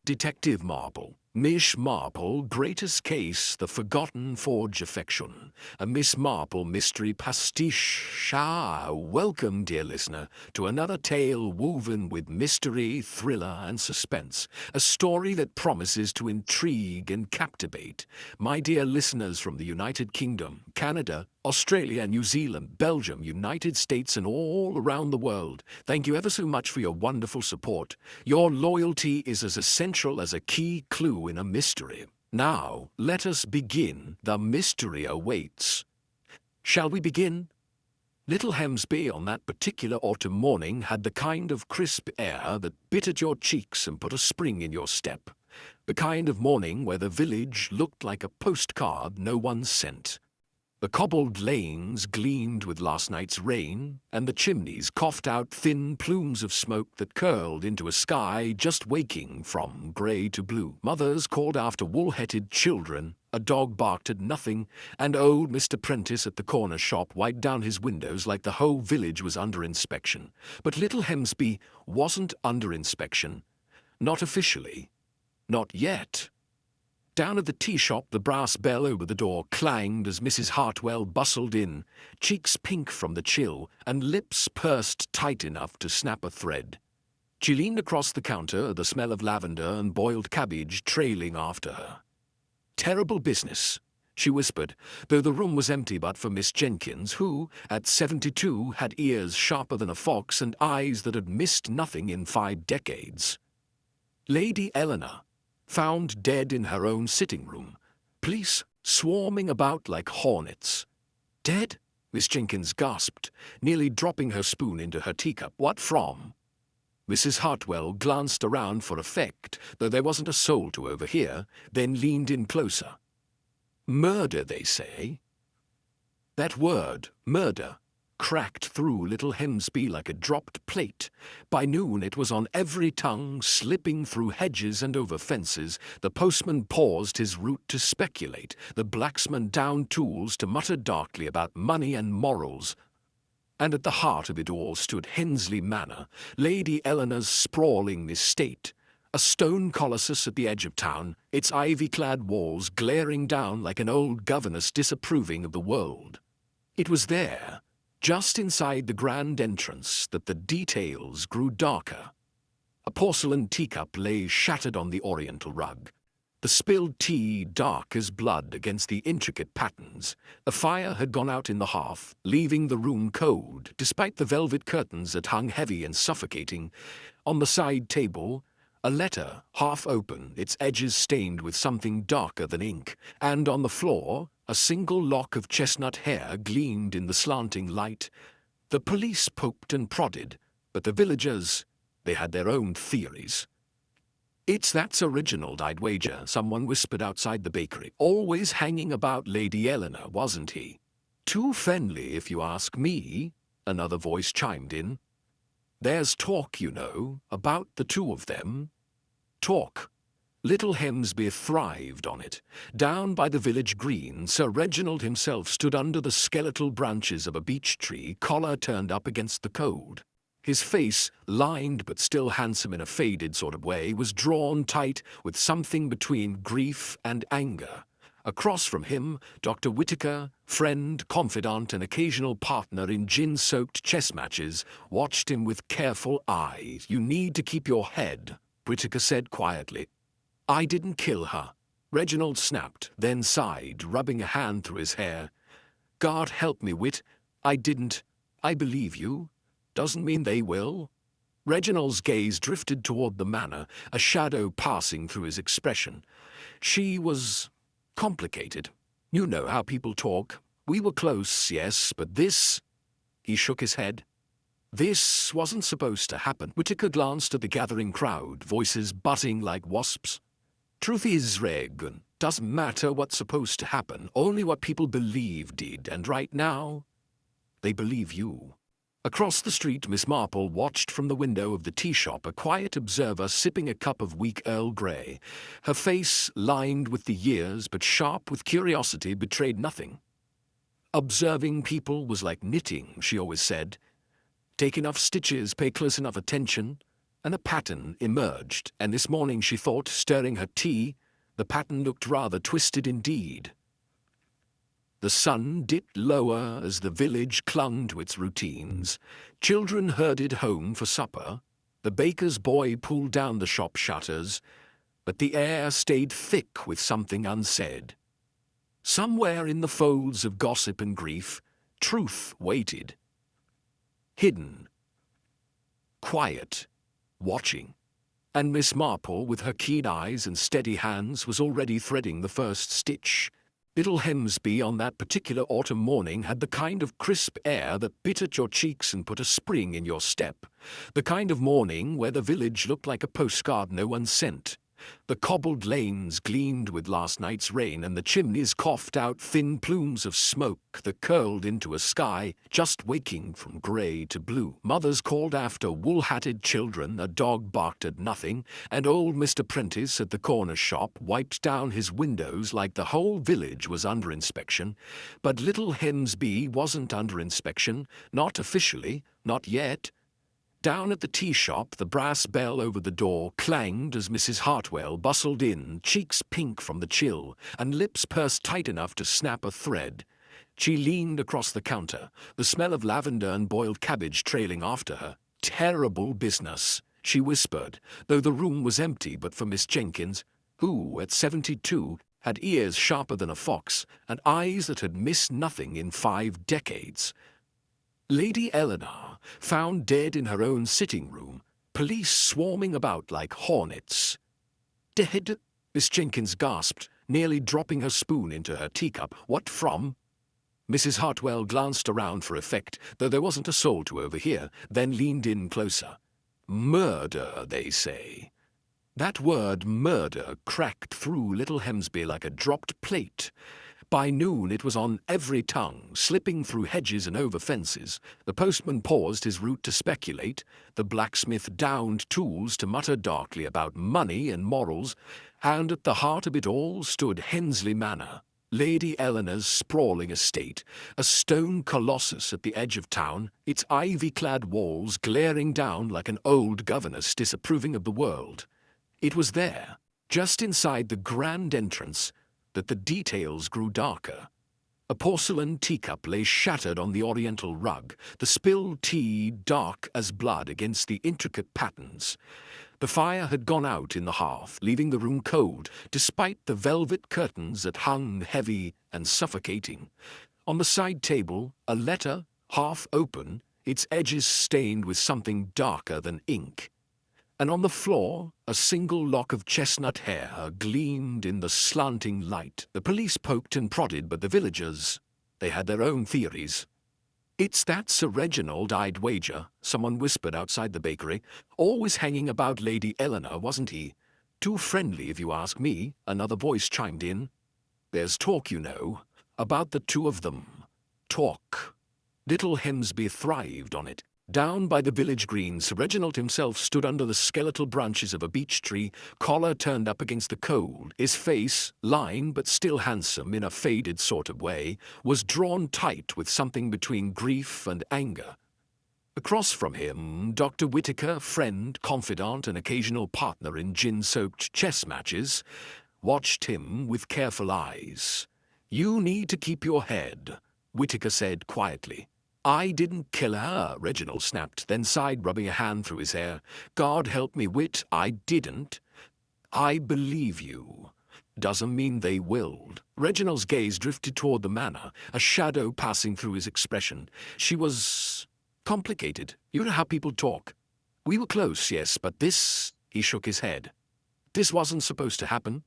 Detective Marple. Miss Marple, greatest case, the forgotten forge affection. A Miss Marple mystery pastiche. Welcome, dear listener, to another tale woven with mystery, thriller, and suspense. A story that promises to intrigue and captivate. My dear listeners from the United Kingdom, Canada, Australia, New Zealand, Belgium, United States, and all around the world, thank you ever so much for your wonderful support. Your loyalty is as essential as a key clue in a mystery. Now, let us begin. The mystery awaits. Shall we begin? Little Hemsby on that particular autumn morning had the kind of crisp air that bit at your cheeks and put a spring in your step. The kind of morning where the village looked like a postcard no one sent. The cobbled lanes gleamed with last night's rain, and the chimneys coughed out thin plumes of smoke that curled into a sky just waking from grey to blue. Mothers called after wool-headed children, a dog barked at nothing, and old Mr. Prentice at the corner shop wiped down his windows like the whole village was under inspection. But little Hemsby wasn't under inspection. Not officially. Not yet. Down at the tea shop, the brass bell over the door clanged as Mrs. Hartwell bustled in, cheeks pink from the chill and lips pursed tight enough to snap a thread. She leaned across the counter, the smell of lavender and boiled cabbage trailing after her. "Terrible business," she whispered, though the room was empty but for Miss Jenkins, who, at 72, had ears sharper than a fox and eyes that had missed nothing in 5 decades. Lady Eleanor, found dead in her own sitting room, police swarming about like hornets. "Dead?" Miss Jenkins gasped, nearly dropping her spoon into her teacup. "What from?" Mrs. Hartwell glanced around for effect, though there wasn't a soul to overhear, then leaned in closer. "Murder, they say." That word, murder, cracked through little Hemsby like a dropped plate. By noon it was on every tongue, slipping through hedges and over fences. The postman paused his route to speculate, the blacksman downed tools to mutter darkly about money and morals. And at the heart of it all stood Hensley Manor, Lady Eleanor's sprawling estate, a stone colossus at the edge of town, its ivy-clad walls glaring down like an old governess disapproving of the world. It was there, just inside the grand entrance, that the details grew darker. A porcelain teacup lay shattered on the oriental rug, the spilled tea dark as blood against the intricate patterns. A fire had gone out in the hearth, leaving the room cold, despite the velvet curtains that hung heavy and suffocating. On the side table, a letter, half open, its edges stained with something darker than ink, and on the floor, a single lock of chestnut hair gleamed in the slanting light. The police poked and prodded, but the villagers, they had their own theories. That's original, I'd wager," someone whispered outside the bakery. "Always hanging about Lady Eleanor, wasn't he?" "Too friendly, if you ask me," another voice chimed in. "There's talk, you know, about the two of them." Talk. Little Hemsby thrived on it. Down by the village green, Sir Reginald himself stood under the skeletal branches of a beech tree, collar turned up against the cold. His face, lined but still handsome in a faded sort of way, was drawn tight with something between grief and anger. Across from him, Dr. Whittaker, friend, confidant, and occasional partner in gin-soaked chess matches, watched him with careful eyes. "You need to keep your head," Whittaker said quietly. "I didn't kill her," Reginald snapped, then sighed, rubbing a hand through his hair. "God help me, Whit, I didn't. I believe you. Doesn't mean they will." Reginald's gaze drifted toward the manor, a shadow passing through his expression. "She was complicated. You know how people talk. We were close, yes, but this—" He shook his head. "This wasn't supposed to happen." Whittaker glanced at the gathering crowd, voices butting like wasps. "Truth is, Reg, doesn't matter what's supposed to happen, only what people believe did, and right now, they believe you." Across the street, Miss Marple watched from the window of the tea shop, a quiet observer sipping a cup of weak Earl Grey. Her face, lined with the years but sharp with curiosity, betrayed nothing. Observing people was like knitting, she always said. Take enough stitches, pay close enough attention, and a pattern emerged, and this morning she thought, stirring her tea, the pattern looked rather twisted indeed. The sun dipped lower as the village clung to its routines. Children herded home for supper. The baker's boy pulled down the shop shutters, but the air stayed thick with something unsaid. Somewhere in the folds of gossip and grief, truth waited. Hidden, quiet, watching. And Miss Marple, with her keen eyes and steady hands, was already threading the first stitch. Little Hemsby on that particular autumn morning had the kind of crisp air that bit at your cheeks and put a spring in your step. The kind of morning where the village looked like a postcard no one sent. The cobbled lanes gleamed with last night's rain, and the chimneys coughed out thin plumes of smoke that curled into a sky just waking from grey to blue. Mothers called after wool-hatted children, a dog barked at nothing, and old Mr. Prentice at the corner shop wiped down his windows like the whole village was under inspection. But little Hemsby wasn't under inspection, not officially, not yet. Down at the tea shop, the brass bell over the door clanged as Mrs. Hartwell bustled in, cheeks pink from the chill, and lips pursed tight enough to snap a thread. She leaned across the counter, the smell of lavender and boiled cabbage trailing after her. "Terrible business," she whispered, though the room was empty but for Miss Jenkins, who, at 72, had ears sharper than a fox and eyes that had missed nothing in 5 decades. Lady Eleanor, found dead in her own sitting room, police swarming about like hornets. "Dead?" Miss Jenkins gasped, nearly dropping her spoon into her teacup. "What from?" Mrs. Hartwell glanced around for effect, though there wasn't a soul to overhear, then leaned in closer. "Murder, they say." That word murder cracked through little Hemsby like a dropped plate. By noon it was on every tongue, slipping through hedges and over fences. The postman paused his route to speculate. The blacksmith downed tools to mutter darkly about money and morals. And at the heart of it all stood Hensley Manor, Lady Eleanor's sprawling estate, a stone colossus at the edge of town, its ivy-clad walls glaring down like an old governess disapproving of the world. It was there, just inside the grand entrance, that the details grew darker. A porcelain teacup lay shattered on the oriental rug, the spilled tea dark as blood against the intricate patterns. The fire had gone out in the hearth, leaving the room cold, despite the velvet curtains that hung heavy and suffocating. On the side table, a letter, half open, its edges stained with something darker than ink. And on the floor, a single lock of chestnut hair gleamed in the slanting light. The police poked and prodded, but the villagers, they had their own theories. "It's that Sir Reginald, I'd wager," someone whispered outside the bakery. "Always hanging about Lady Eleanor, wasn't he? Too friendly, if you ask me," another voice chimed in. "There's talk, you know, about the two of them. Talk." Little Hemsby thrived on it. Down by the village green, Sir Reginald himself stood under the skeletal branches of a beech tree, collar turned up against the cold. His face, lined but still handsome in a faded sort of way, was drawn tight with something between grief and anger. Across from him, Dr. Whittaker, friend, confidant, and occasional partner in gin-soaked chess matches, watched him with careful eyes. "You need to keep your head," Whittaker said quietly. "I didn't kill her," Reginald snapped, then sighed, rubbing a hand through his hair. "God help me, Whit, I didn't." "I believe you. Doesn't mean they willed." Reginald's gaze drifted toward the manor, a shadow passing through his expression. "She was complicated. You know how people talk. We were close, yes, but this—" he shook his head. "This wasn't supposed to happen."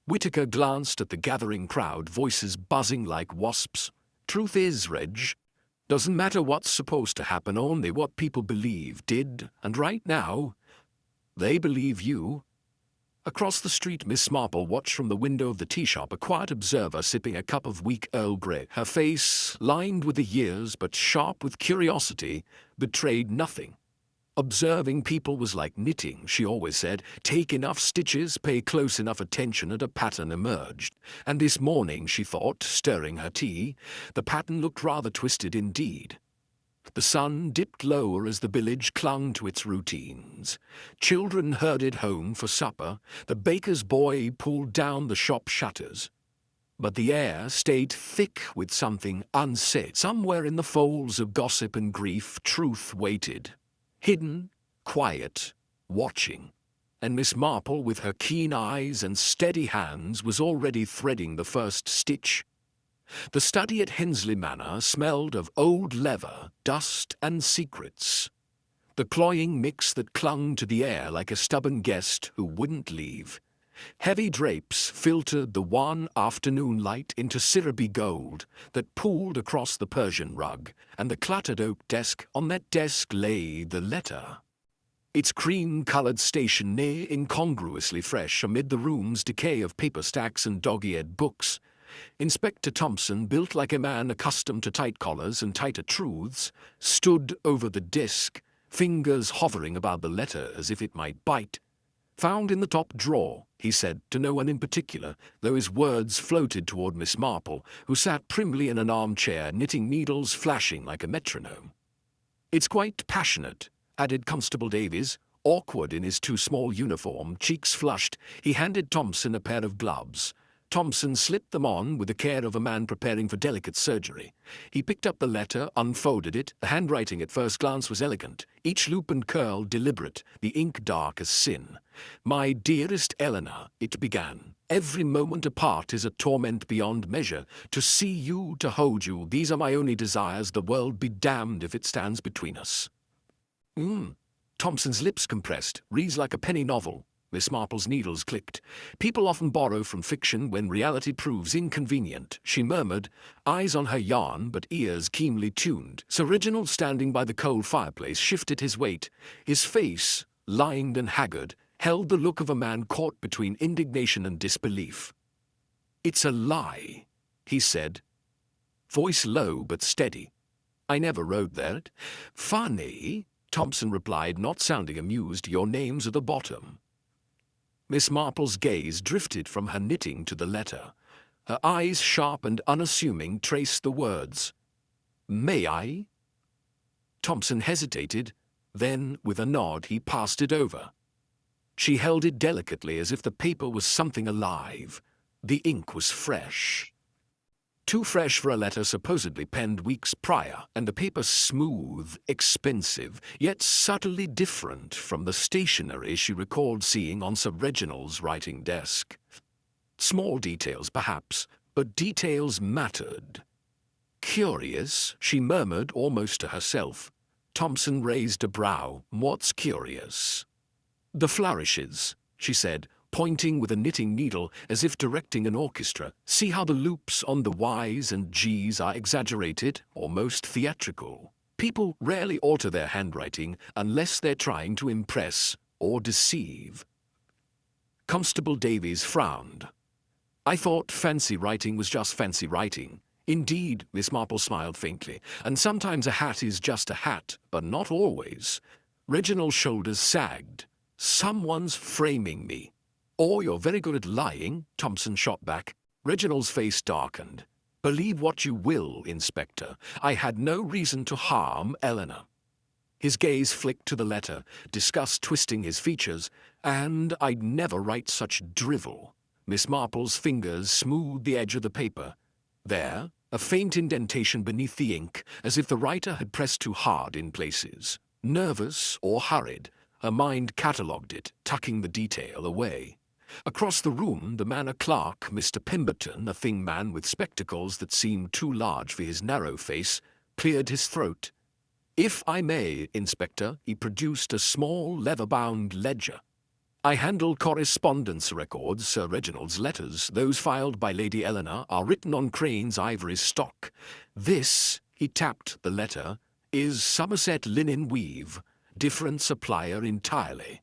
Whittaker glanced at the gathering crowd, voices buzzing like wasps. "Truth is, Reg, doesn't matter what's supposed to happen, only what people believe did, and right now, they believe you." Across the street, Miss Marple watched from the window of the tea shop, a quiet observer sipping a cup of weak Earl Grey. Her face, lined with the years but sharp with curiosity, betrayed nothing. Observing people was like knitting, she always said. Take enough stitches, pay close enough attention, and a pattern emerged. And this morning, she thought, stirring her tea, the pattern looked rather twisted indeed. The sun dipped lower as the village clung to its routines. Children herded home for supper. The baker's boy pulled down the shop shutters. But the air stayed thick with something unsaid. Somewhere in the folds of gossip and grief, truth waited. Hidden, quiet, watching. And Miss Marple, with her keen eyes and steady hands, was already threading the first stitch. The study at Hensley Manor smelled of old leather, dust, and secrets. The cloying mix that clung to the air like a stubborn guest who wouldn't leave. Heavy drapes filtered the wan afternoon light into syrupy gold that pooled across the Persian rug, and the cluttered oak desk. On that desk lay the letter. Its cream-colored station near incongruously fresh amid the room's decay of paper stacks and dog-eared books. Inspector Thompson, built like a man accustomed to tight collars and tighter truths, stood over the desk, fingers hovering about the letter as if it might bite. "Found in the top drawer," he said, to no one in particular, though his words floated toward Miss Marple, who sat primly in an armchair, knitting needles flashing like a metronome. "It's quite passionate," added Constable Davies, awkward in his too small uniform, cheeks flushed. He handed Thompson a pair of gloves. Thompson slipped them on with the care of a man preparing for delicate surgery. He picked up the letter, unfolded it. The handwriting at first glance was elegant, each loop and curl deliberate, the ink dark as sin. "My dearest Eleanor," it began, "every moment apart is a torment beyond measure. To see you, to hold you, these are my only desires. The world be damned if it stands between us." Thompson's lips compressed. "Reads like a penny novel." Miss Marple's needles clicked. "People often borrow from fiction when reality proves inconvenient," she murmured, eyes on her yarn but ears keenly tuned. Sir Reginald, standing by the coal fireplace, shifted his weight. His face, lined and haggard, held the look of a man caught between indignation and disbelief. "It's a lie," he said, voice low but steady. "I never wrote that." "Funny," Thompson replied, not sounding amused. "Your name's at the bottom." Miss Marple's gaze drifted from her knitting to the letter. Her eyes, sharp and unassuming, traced the words. "May I?" Thompson hesitated. Then, with a nod, he passed it over. She held it delicately as if the paper was something alive. The ink was fresh. Too fresh for a letter supposedly penned weeks prior, and the paper smooth, expensive, yet subtly different from the stationery she recalled seeing on Sir Reginald's writing desk. Small details, perhaps, but details mattered. "Curious," she murmured almost to herself. Thompson raised a brow. "What's curious?" "The flourishes," she said, pointing with a knitting needle as if directing an orchestra. "See how the loops on the Y's and G's are exaggerated, almost theatrical. People rarely alter their handwriting unless they're trying to impress or deceive." Constable Davies frowned. "I thought fancy writing was just fancy writing." "Indeed," Miss Marple smiled faintly, "and sometimes a hat is just a hat, but not always." Reginald's shoulders sagged. "Someone's framing me." "Or you're very good at lying," Thompson shot back. Reginald's face darkened. "Believe what you will, Inspector. I had no reason to harm Eleanor." His gaze flicked to the letter, disgust twisting his features. "And I'd never write such drivel." Miss Marple's fingers smoothed the edge of the paper. There, a faint indentation beneath the ink, as if the writer had pressed too hard in places. Nervous or hurried, her mind catalogued it, tucking the detail away. Across the room, the manor clerk, Mr. Pemberton, a thin man with spectacles that seemed too large for his narrow face, cleared his throat. "If I may, Inspector," he produced a small leather-bound ledger. "I handle correspondence records, Sir Reginald's letters. Those filed by Lady Eleanor are written on Crane's ivory stock. This," he tapped the letter, "is Somerset linen weave. Different supplier entirely."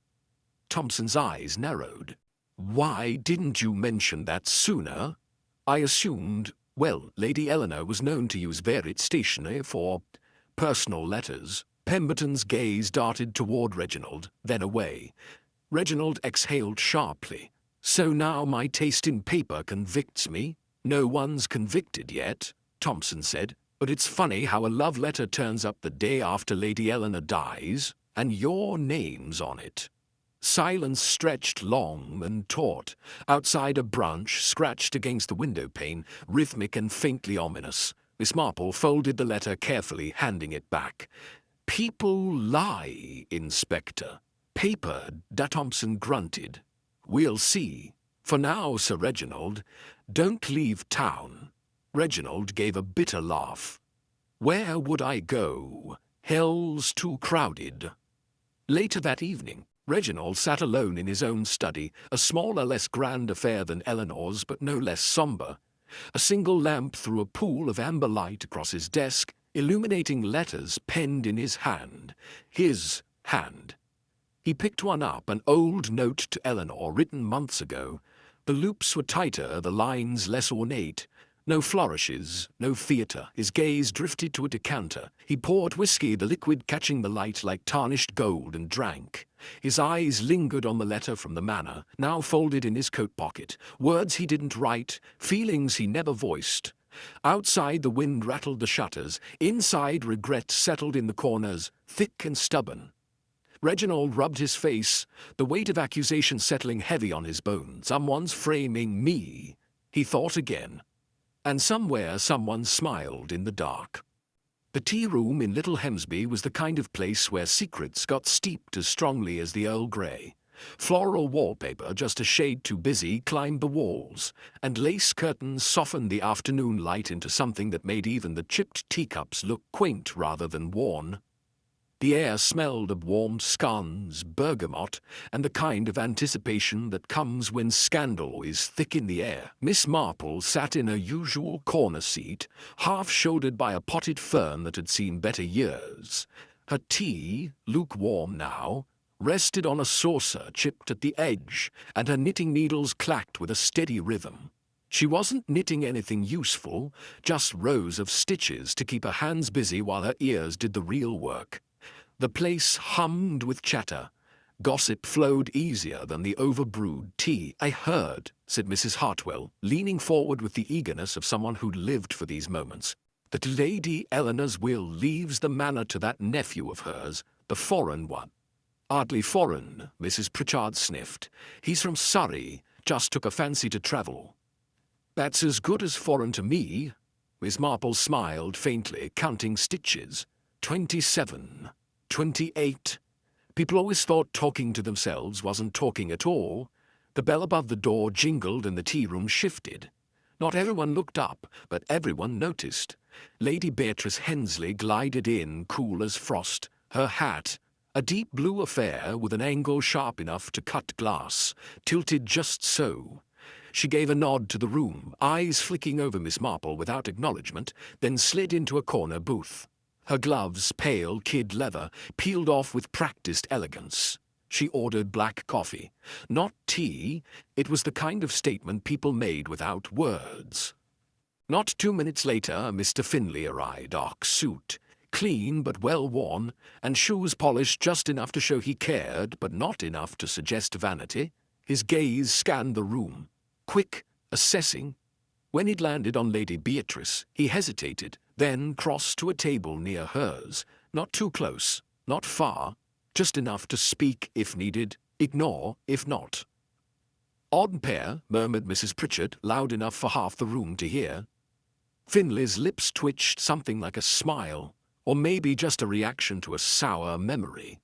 Thompson's eyes narrowed. "Why didn't you mention that sooner?" "I assumed, well, Lady Eleanor was known to use varied stationery for personal letters." Pemberton's gaze darted toward Reginald, then away. Reginald exhaled sharply. "So now my taste in paper convicts me?" "No one's convicted yet," Thompson said. But it's funny how a love letter turns up the day after Lady Eleanor dies, and your name's on it. Silence stretched long and taut. Outside, a branch scratched against the window pane, rhythmic and faintly ominous. Miss Marple folded the letter carefully, handing it back. "People lie, Inspector." "Papered," Da Thompson grunted. "We'll see. For now, Sir Reginald, don't leave town." Reginald gave a bitter laugh. "Where would I go? Hell's too crowded." Later that evening, Reginald sat alone in his own study, a smaller, less grand affair than Eleanor's, but no less sombre. A single lamp threw a pool of amber light across his desk, illuminating letters penned in his hand. His hand. He picked one up, an old note to Eleanor written months ago. The loops were tighter, the lines less ornate. No flourishes, no theatre. His gaze drifted to a decanter. He poured whiskey, the liquid catching the light like tarnished gold, and drank. His eyes lingered on the letter from the Manor, now folded in his coat pocket. Words he didn't write, feelings he never voiced. Outside, the wind rattled the shutters. Inside, regret settled in the corners, thick and stubborn. Reginald rubbed his face, the weight of accusation settling heavy on his bones. "Someone's framing me," he thought again. And somewhere someone smiled in the dark. The tea room in Little Hemsby was the kind of place where secrets got steeped as strongly as the Earl Grey. Floral wallpaper, just a shade too busy, climbed the walls, and lace curtains softened the afternoon light into something that made even the chipped teacups look quaint rather than worn. The air smelled of warm scones, bergamot, and the kind of anticipation that comes when scandal is thick in the air. Miss Marple sat in her usual corner seat, half-shouldered by a potted fern that had seen better years. Her tea, lukewarm now, rested on a saucer chipped at the edge, and her knitting needles clacked with a steady rhythm. She wasn't knitting anything useful, just rows of stitches to keep her hands busy while her ears did the real work. The place hummed with chatter. Gossip flowed easier than the overbrewed tea. "I heard," said Mrs. Hartwell, leaning forward with the eagerness of someone who'd lived for these moments, "that Lady Eleanor's will leaves the manor to that nephew of hers, the foreign one." "Hardly foreign," Mrs. Pritchard sniffed. "He's from Surrey, just took a fancy to travel." "That's as good as foreign to me." Miss Marple smiled faintly, counting stitches. 27. 28. People always thought talking to themselves wasn't talking at all. The bell above the door jingled and the tea room shifted. Not everyone looked up, but everyone noticed. Lady Beatrice Hensley glided in, cool as frost, her hat, a deep blue affair with an angle sharp enough to cut glass, tilted just so. She gave a nod to the room, eyes flicking over Miss Marple without acknowledgement, then slid into a corner booth. Her gloves, pale kid leather, peeled off with practiced elegance. She ordered black coffee. Not tea, it was the kind of statement people made without words. Not 2 minutes later, Mr. Finlay arrived, dark suit, clean but well worn, and shoes polished just enough to show he cared, but not enough to suggest vanity. His gaze scanned the room, quick, assessing. When he'd landed on Lady Beatrice, he hesitated, then crossed to a table near hers, not too close, not far, just enough to speak if needed, ignore if not. "Odd pair," murmured Mrs. Pritchard, loud enough for half the room to hear. Finlay's lips twitched, something like a smile, or maybe just a reaction to a sour memory.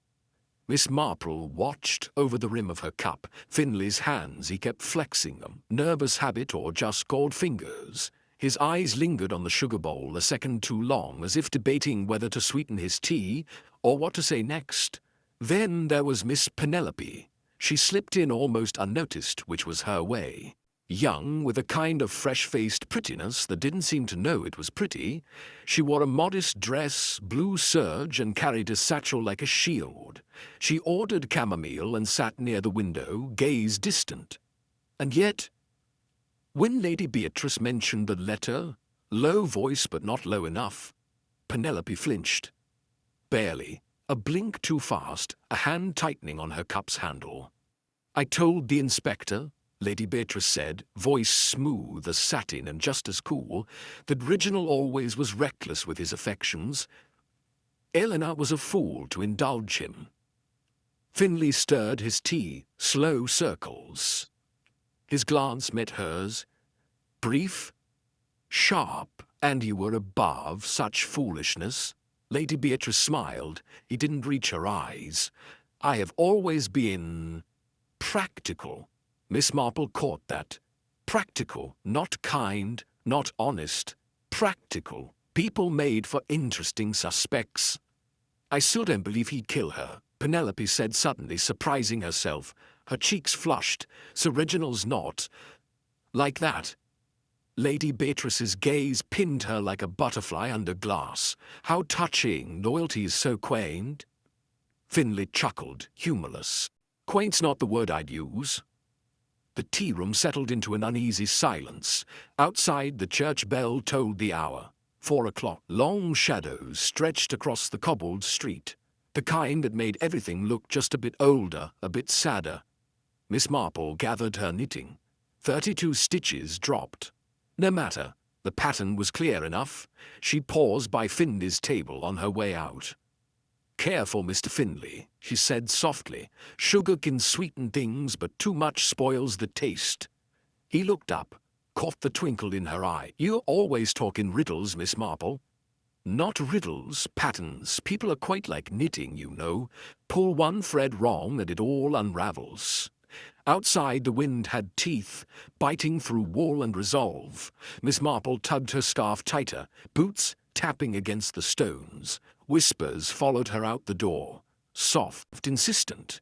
Miss Marple watched over the rim of her cup. Finlay's hands, he kept flexing them, nervous habit or just cold fingers. His eyes lingered on the sugar bowl a second too long, as if debating whether to sweeten his tea or what to say next. Then there was Miss Penelope. She slipped in almost unnoticed, which was her way. Young, with a kind of fresh-faced prettiness that didn't seem to know it was pretty, she wore a modest dress, blue serge, and carried a satchel like a shield. She ordered chamomile and sat near the window, gaze distant. And yet, when Lady Beatrice mentioned the letter, low voice but not low enough, Penelope flinched. Barely, a blink too fast, a hand tightening on her cup's handle. "I told the inspector," Lady Beatrice said, voice smooth as satin and just as cool, that Reginald always was reckless with his affections. Eleanor was a fool to indulge him. Finley stirred his tea, slow circles. His glance met hers, brief, sharp. And you were above such foolishness? Lady Beatrice smiled. He didn't reach her eyes. I have always been practical. Miss Marple caught that. Practical, not kind, not honest. Practical. People made for interesting suspects. I still don't believe he'd kill her, Penelope said suddenly, surprising herself. Her cheeks flushed. Sir Reginald's not. Like that. Lady Beatrice's gaze pinned her like a butterfly under glass. How touching, loyalty is so quaint. Finley chuckled, humorless. Quaint's not the word I'd use. The tea-room settled into an uneasy silence. Outside, the church bell tolled the hour. 4 o'clock. Long shadows stretched across the cobbled street, the kind that made everything look just a bit older, a bit sadder. Miss Marple gathered her knitting. 32 stitches dropped. No matter, the pattern was clear enough. She paused by Finley's table on her way out. Careful, Mr. Finley, she said softly. Sugar can sweeten things, but too much spoils the taste. He looked up, caught the twinkle in her eye. You always talk in riddles, Miss Marple. Not riddles, patterns. People are quite like knitting, you know. Pull one thread wrong and it all unravels. Outside, the wind had teeth, biting through wool and resolve. Miss Marple tugged her scarf tighter, boots tapping against the stones. Whispers followed her out the door, soft, insistent.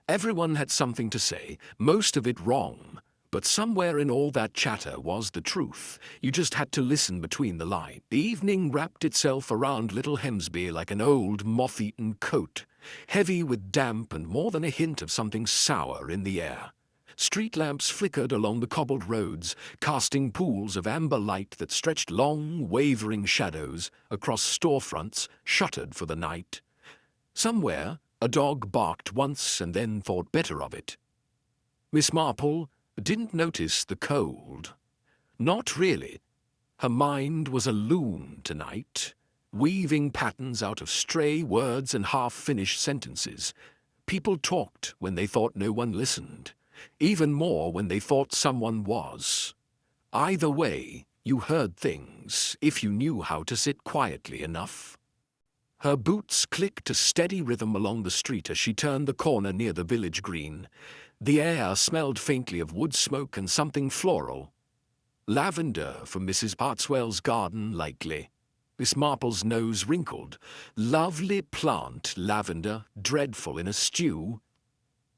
Everyone had something to say, most of it wrong. But somewhere in all that chatter was the truth. You just had to listen between the lines. The evening wrapped itself around little Hemsby like an old moth-eaten coat, heavy with damp and more than a hint of something sour in the air. Street lamps flickered along the cobbled roads, casting pools of amber light that stretched long, wavering shadows across storefronts shuttered for the night. Somewhere, a dog barked once and then thought better of it. Miss Marple didn't notice the cold. Not really. Her mind was a loom tonight, weaving patterns out of stray words and half-finished sentences. People talked when they thought no one listened, even more when they thought someone was. Either way, you heard things if you knew how to sit quietly enough. Her boots clicked a steady rhythm along the street as she turned the corner near the village green. The air smelled faintly of wood smoke and something floral. Lavender from Mrs. Hartswell's garden, likely. Miss Marple's nose wrinkled. Lovely plant, lavender, dreadful in a stew.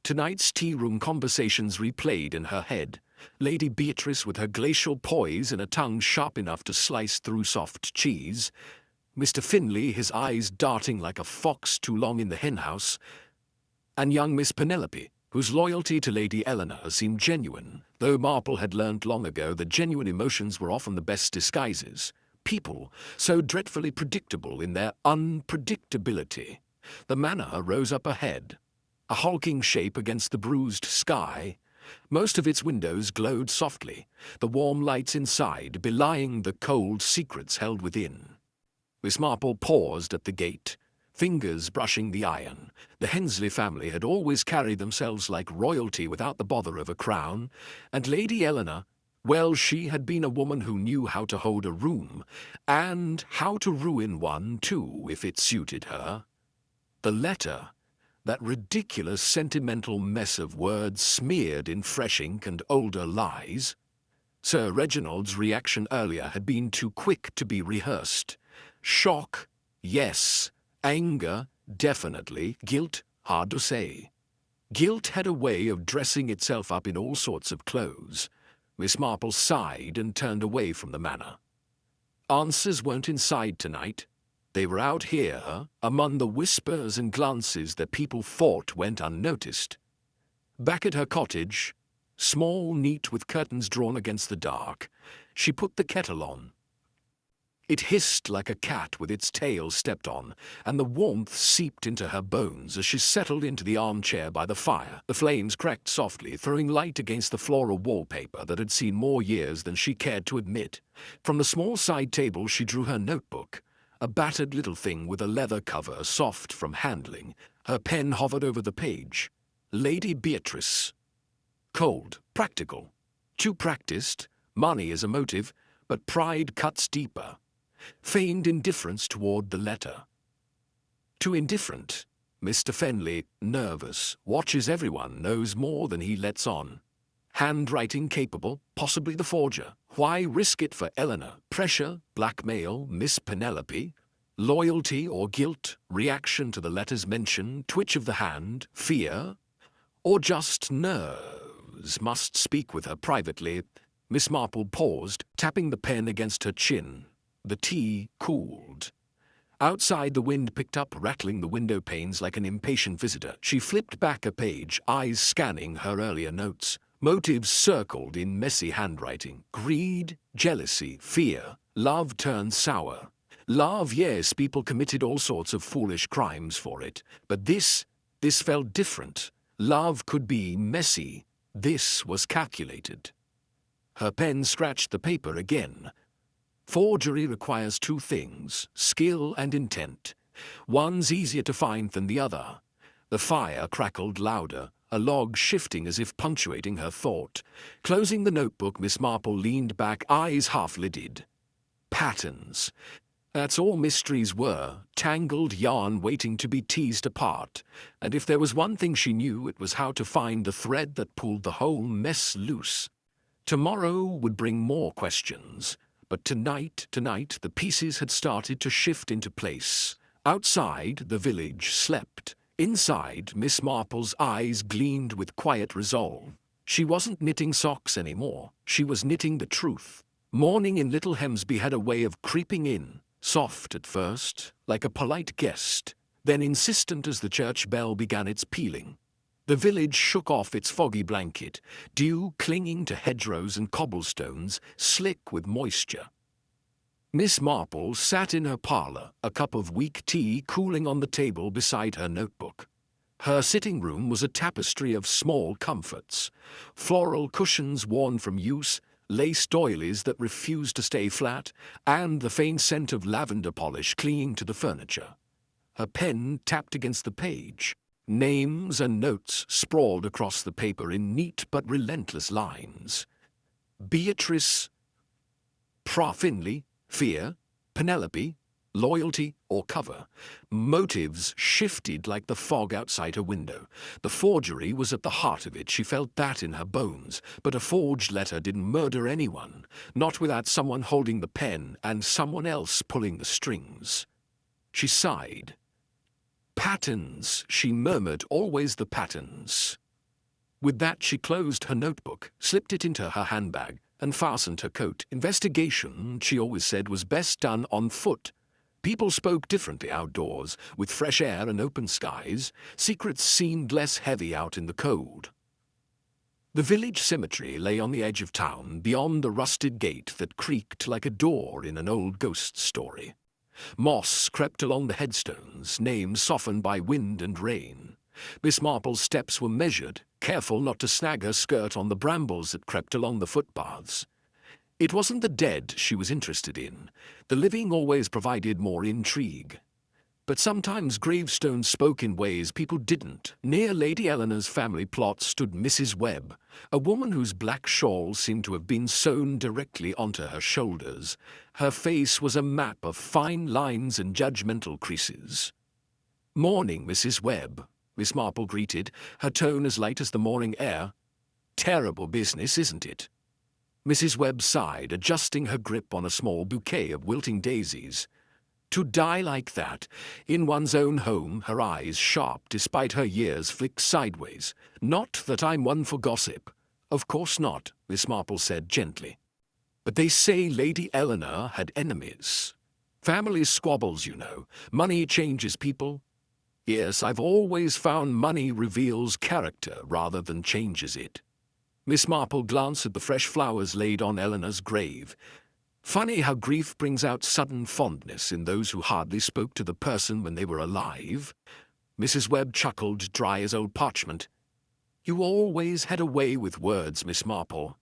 Tonight's tea-room conversations replayed in her head. Lady Beatrice with her glacial poise and a tongue sharp enough to slice through soft cheese. Mr. Finley, his eyes darting like a fox too long in the henhouse. And young Miss Penelope, whose loyalty to Lady Eleanor seemed genuine, though Marple had learnt long ago that genuine emotions were often the best disguises. People, so dreadfully predictable in their unpredictability. The manor rose up ahead, a hulking shape against the bruised sky. Most of its windows glowed softly, the warm lights inside belying the cold secrets held within. Miss Marple paused at the gate, fingers brushing the iron. The Hensley family had always carried themselves like royalty without the bother of a crown, and Lady Eleanor, well, she had been a woman who knew how to hold a room, and how to ruin one, too, if it suited her. The letter, that ridiculous sentimental mess of words smeared in fresh ink and older lies. Sir Reginald's reaction earlier had been too quick to be rehearsed. Shock, yes. Anger, definitely. Guilt, hard to say. Guilt had a way of dressing itself up in all sorts of clothes. Miss Marple sighed and turned away from the manor. Answers weren't inside tonight. They were out here, among the whispers and glances that people thought went unnoticed. Back at her cottage, small, neat, with curtains drawn against the dark, she put the kettle on. It hissed like a cat with its tail stepped on, and the warmth seeped into her bones as she settled into the armchair by the fire. The flames cracked softly, throwing light against the floral wallpaper that had seen more years than she cared to admit. From the small side table she drew her notebook, a battered little thing with a leather cover soft from handling. Her pen hovered over the page. Lady Beatrice. Cold, practical. Too practiced, money is a motive, but pride cuts deeper. Feigned indifference toward the letter. Too indifferent. Mr. Fenley, nervous, watches everyone, knows more than he lets on. Handwriting capable, possibly the forger. Why risk it for Eleanor? Pressure, blackmail, Miss Penelope? Loyalty or guilt? Reaction to the letter's mention? Twitch of the hand? Fear? Or just nerves? Must speak with her privately. Miss Marple paused, tapping the pen against her chin. The tea cooled. Outside, the wind picked up, rattling the window panes like an impatient visitor. She flipped back a page, eyes scanning her earlier notes. Motives circled in messy handwriting. Greed, jealousy, fear. Love turned sour. Love, yes, people committed all sorts of foolish crimes for it. But this felt different. Love could be messy. This was calculated. Her pen scratched the paper again. Forgery requires two things, skill and intent. One's easier to find than the other. The fire crackled louder, a log shifting as if punctuating her thought. Closing the notebook, Miss Marple leaned back, eyes half-lidded. Patterns. That's all mysteries were, tangled yarn waiting to be teased apart. And if there was one thing she knew, it was how to find the thread that pulled the whole mess loose. Tomorrow would bring more questions. But tonight, the pieces had started to shift into place. Outside, the village slept. Inside, Miss Marple's eyes gleamed with quiet resolve. She wasn't knitting socks anymore. She was knitting the truth. Morning in Little Hemsby had a way of creeping in, soft at first, like a polite guest, then insistent as the church bell began its pealing. The village shook off its foggy blanket, dew clinging to hedgerows and cobblestones, slick with moisture. Miss Marple sat in her parlour, a cup of weak tea cooling on the table beside her notebook. Her sitting room was a tapestry of small comforts, floral cushions worn from use, lace doilies that refused to stay flat, and the faint scent of lavender polish clinging to the furniture. Her pen tapped against the page. Names and notes sprawled across the paper in neat but relentless lines. Beatrice, Finley, fear, Penelope, loyalty or cover. Motives shifted like the fog outside her window. The forgery was at the heart of it, she felt that in her bones. But a forged letter didn't murder anyone, not without someone holding the pen and someone else pulling the strings. She sighed. Patterns, she murmured, always the patterns. With that, she closed her notebook, slipped it into her handbag, and fastened her coat. Investigation, she always said, was best done on foot. People spoke differently outdoors, with fresh air and open skies. Secrets seemed less heavy out in the cold. The village cemetery lay on the edge of town, beyond a rusted gate that creaked like a door in an old ghost story. Moss crept along the headstones, names softened by wind and rain. Miss Marple's steps were measured, careful not to snag her skirt on the brambles that crept along the footpaths. It wasn't the dead she was interested in. The living always provided more intrigue. But sometimes gravestones spoke in ways people didn't. Near Lady Eleanor's family plot stood Mrs. Webb, a woman whose black shawl seemed to have been sewn directly onto her shoulders. Her face was a map of fine lines and judgmental creases. "Morning, Mrs. Webb," Miss Marple greeted, her tone as light as the morning air. "Terrible business, isn't it?" Mrs. Webb sighed, adjusting her grip on a small bouquet of wilting daisies. To die like that, in one's own home, her eyes sharp despite her years, flicked sideways. "Not that I'm one for gossip." "Of course not," Miss Marple said gently. "But they say Lady Eleanor had enemies. Family squabbles, you know. Money changes people." "Yes, I've always found money reveals character rather than changes it." Miss Marple glanced at the fresh flowers laid on Eleanor's grave. Funny how grief brings out sudden fondness in those who hardly spoke to the person when they were alive. Mrs. Webb chuckled, dry as old parchment. You always had a way with words, Miss Marple.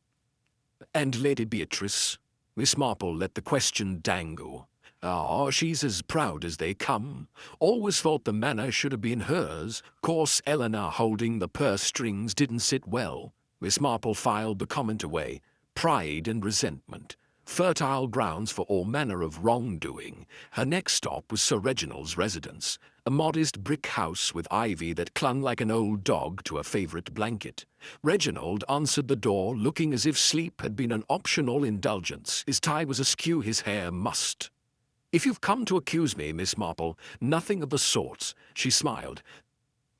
And Lady Beatrice? Miss Marple let the question dangle. Ah, she's as proud as they come. Always thought the manor should have been hers. Course Eleanor holding the purse strings didn't sit well. Miss Marple filed the comment away. Pride and resentment. Fertile grounds for all manner of wrongdoing. Her next stop was Sir Reginald's residence, a modest brick house with ivy that clung like an old dog to a favourite blanket. Reginald answered the door, looking as if sleep had been an optional indulgence. His tie was askew, his hair mussed. If you've come to accuse me, Miss Marple, nothing of the sort, she smiled.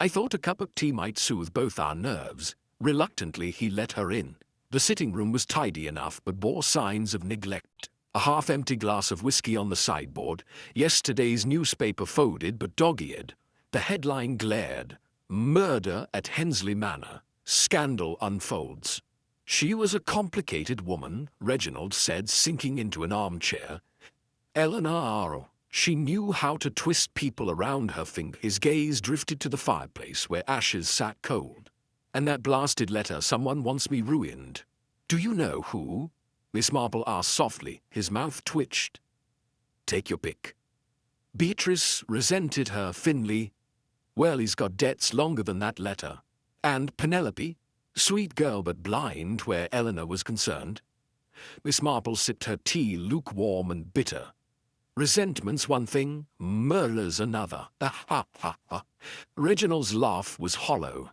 I thought a cup of tea might soothe both our nerves. Reluctantly, he let her in. The sitting room was tidy enough, but bore signs of neglect. A half-empty glass of whiskey on the sideboard, yesterday's newspaper folded but dog-eared. The headline glared, Murder at Hensley Manor. Scandal unfolds. She was a complicated woman, Reginald said, sinking into an armchair. Eleanor, she knew how to twist people around her finger. His gaze drifted to the fireplace where ashes sat cold. And that blasted letter, someone wants me ruined. Do you know who? Miss Marple asked softly. His mouth twitched. Take your pick. Beatrice resented her thinly. Well, he's got debts longer than that letter. And Penelope? Sweet girl but blind where Eleanor was concerned. Miss Marple sipped her tea, lukewarm and bitter. Resentment's one thing, murder's another. Ha ha ha. Reginald's laugh was hollow.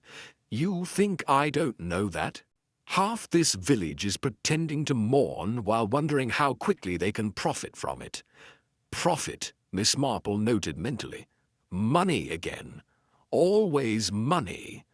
You think I don't know that? Half this village is pretending to mourn while wondering how quickly they can profit from it. Profit, Miss Marple noted mentally. Money again. Always money.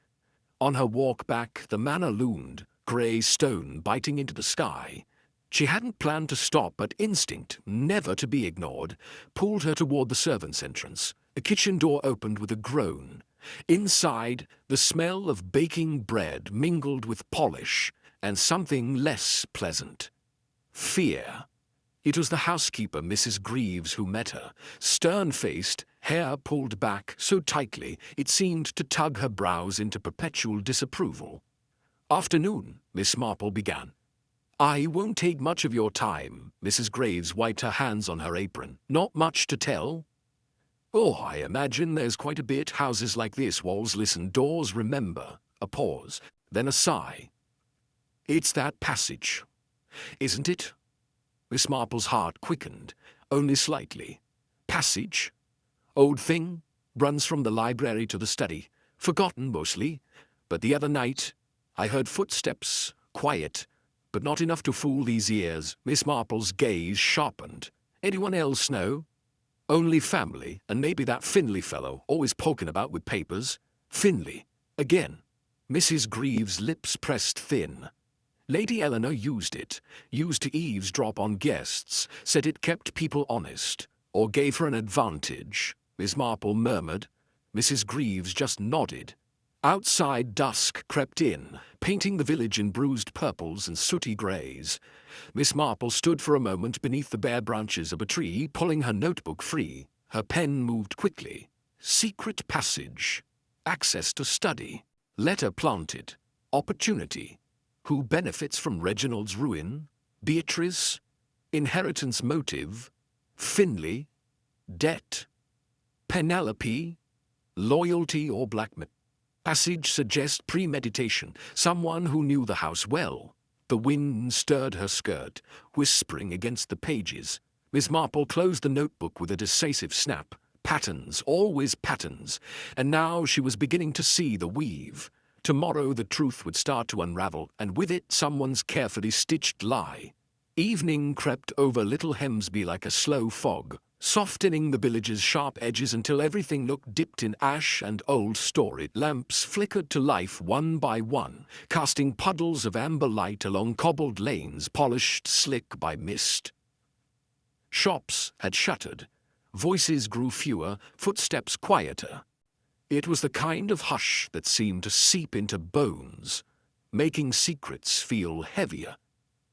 On her walk back, the manor loomed, grey stone biting into the sky. She hadn't planned to stop, but instinct, never to be ignored, pulled her toward the servants' entrance. The kitchen door opened with a groan. Inside, the smell of baking bread mingled with polish and something less pleasant. Fear. It was the housekeeper, Mrs. Greaves, who met her, stern-faced, hair pulled back so tightly it seemed to tug her brows into perpetual disapproval. Afternoon, Miss Marple began. I won't take much of your time. Mrs. Greaves wiped her hands on her apron. Not much to tell. Oh, I imagine there's quite a bit. Houses like this, walls listen, doors remember. A pause, then a sigh. It's that passage, isn't it? Miss Marple's heart quickened, only slightly. Passage? Old thing, runs from the library to the study. Forgotten mostly, but the other night I heard footsteps, quiet, but not enough to fool these ears. Miss Marple's gaze sharpened. Anyone else know? Only family, and maybe that Finley fellow, always poking about with papers. Finley, again. Mrs. Greaves' lips pressed thin. Lady Eleanor used to eavesdrop on guests, said it kept people honest, or gave her an advantage. Miss Marple murmured. Mrs. Greaves just nodded. Outside dusk crept in, painting the village in bruised purples and sooty greys. Miss Marple stood for a moment beneath the bare branches of a tree, pulling her notebook free. Her pen moved quickly. Secret passage. Access to study. Letter planted. Opportunity. Who benefits from Reginald's ruin? Beatrice? Inheritance motive? Finley? Debt? Penelope? Loyalty or blackmail? Passage suggests premeditation, someone who knew the house well. The wind stirred her skirt, whispering against the pages. Miss Marple closed the notebook with a decisive snap. Patterns, always patterns, and now she was beginning to see the weave. Tomorrow the truth would start to unravel, and with it someone's carefully stitched lie. Evening crept over Little Hemsby like a slow fog, softening the village's sharp edges until everything looked dipped in ash and old story. Lamps flickered to life one by one, casting puddles of amber light along cobbled lanes polished slick by mist. Shops had shuttered. Voices grew fewer, footsteps quieter. It was the kind of hush that seemed to seep into bones, making secrets feel heavier.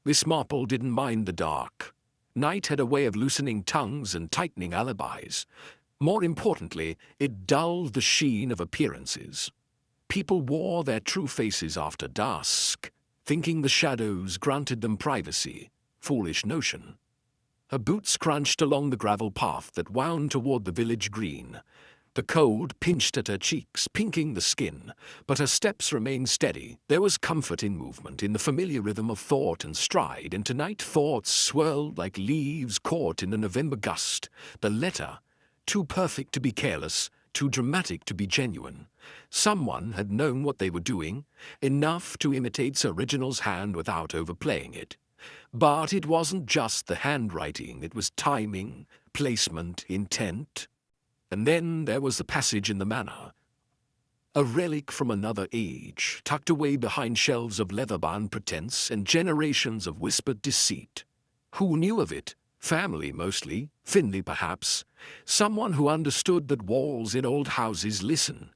Miss Marple didn't mind the dark. Night had a way of loosening tongues and tightening alibis. More importantly, it dulled the sheen of appearances. People wore their true faces after dusk, thinking the shadows granted them privacy. Foolish notion. Her boots crunched along the gravel path that wound toward the village green. The cold pinched at her cheeks, pinking the skin, but her steps remained steady. There was comfort in movement, in the familiar rhythm of thought and stride, and tonight thoughts swirled like leaves caught in a November gust. The letter, too perfect to be careless, too dramatic to be genuine. Someone had known what they were doing, enough to imitate Sir Reginald's hand without overplaying it. But it wasn't just the handwriting, it was timing, placement, intent. And then there was the passage in the manor. A relic from another age, tucked away behind shelves of leather-bound pretense and generations of whispered deceit. Who knew of it? Family, mostly. Finley, perhaps. Someone who understood that walls in old houses listen.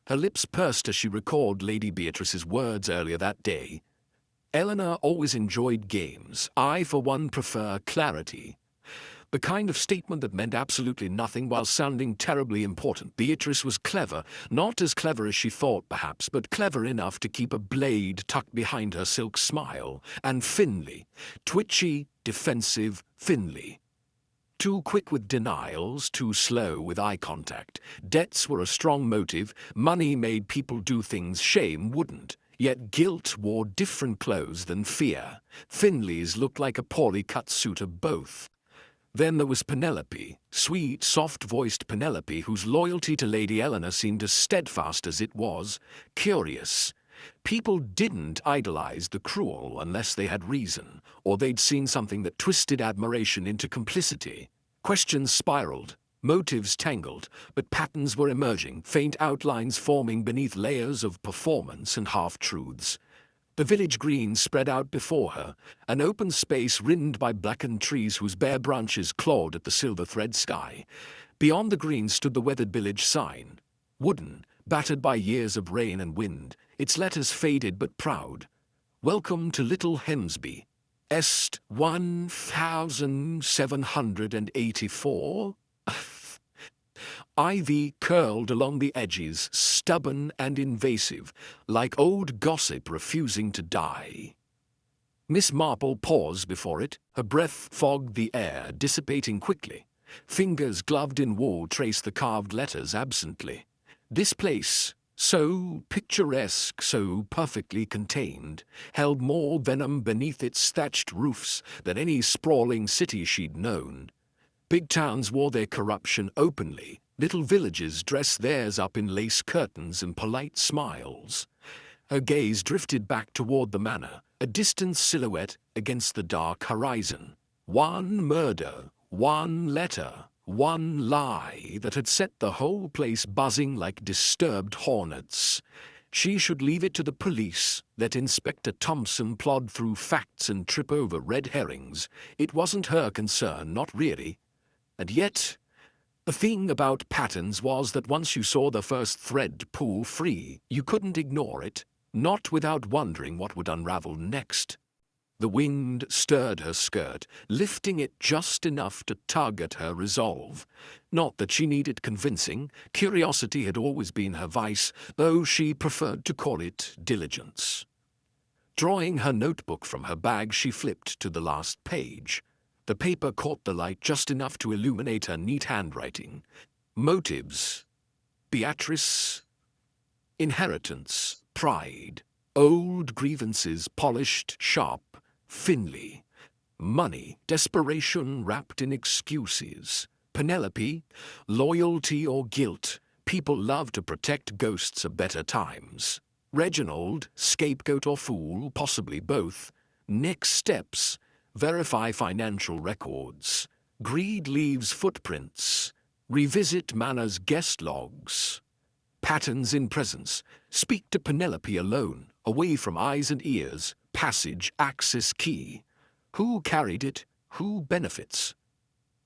Her lips pursed as she recalled Lady Beatrice's words earlier that day. Eleanor always enjoyed games. I, for one, prefer clarity. The kind of statement that meant absolutely nothing while sounding terribly important. Beatrice was clever, not as clever as she thought, perhaps, but clever enough to keep a blade tucked behind her silk smile. And Finley, twitchy, defensive Finley. Too quick with denials, too slow with eye contact. Debts were a strong motive. Money made people do things shame wouldn't. Yet guilt wore different clothes than fear. Finley's looked like a poorly cut suit of both. Then there was Penelope, sweet, soft-voiced Penelope, whose loyalty to Lady Eleanor seemed as steadfast as it was curious. People didn't idolize the cruel unless they had reason, or they'd seen something that twisted admiration into complicity. Questions spiraled, motives tangled, but patterns were emerging, faint outlines forming beneath layers of performance and half-truths. The village green spread out before her, an open space rimmed by blackened trees whose bare branches clawed at the silver-thread sky. Beyond the green stood the weathered village sign. Wooden, battered by years of rain and wind, its letters faded but proud. Welcome to Little Hemsby. Est 1784? Ivy curled along the edges, stubborn and invasive, like old gossip refusing to die. Miss Marple paused before it, her breath fogged the air, dissipating quickly. Fingers gloved in wool traced the carved letters absently. This place, so picturesque, so perfectly contained, held more venom beneath its thatched roofs than any sprawling city she'd known. Big towns wore their corruption openly. Little villages dressed theirs up in lace curtains and polite smiles. Her gaze drifted back toward the manor, a distant silhouette against the dark horizon. One murder, one letter, one lie that had set the whole place buzzing like disturbed hornets. She should leave it to the police, let Inspector Thompson plod through facts and trip over red herrings. It wasn't her concern, not really. And yet, the thing about patterns was that once you saw the first thread pull free, you couldn't ignore it, not without wondering what would unravel next. The wind stirred her skirt, lifting it just enough to tug at her resolve. Not that she needed convincing. Curiosity had always been her vice, though she preferred to call it diligence. Drawing her notebook from her bag, she flipped to the last page. The paper caught the light just enough to illuminate her neat handwriting. Motives. Beatrice. Inheritance. Pride. Old grievances polished sharp. Finley. Money. Desperation wrapped in excuses. Penelope. Loyalty or guilt. People love to protect ghosts of better times. Reginald. Scapegoat or fool, possibly both. Next steps. Verify financial records. Greed leaves footprints. Revisit Manor's guest logs. Patterns in presence. Speak to Penelope alone, away from eyes and ears. Passage, access key. Who carried it? Who benefits?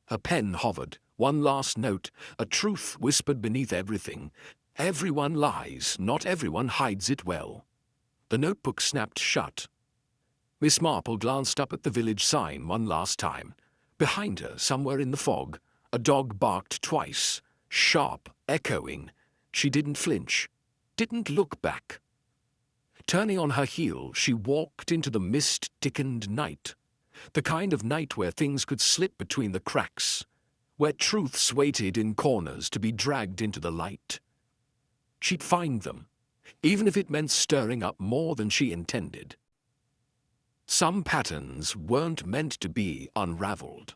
Her pen hovered. One last note, a truth whispered beneath everything. Everyone lies, not everyone hides it well. The notebook snapped shut. Miss Marple glanced up at the village sign one last time. Behind her, somewhere in the fog, a dog barked twice, sharp, echoing. She didn't flinch, didn't look back. Turning on her heel, she walked into the mist-thickened night, the kind of night where things could slip between the cracks, where truths waited in corners to be dragged into the light. She'd find them, even if it meant stirring up more than she intended. Some patterns weren't meant to be unraveled.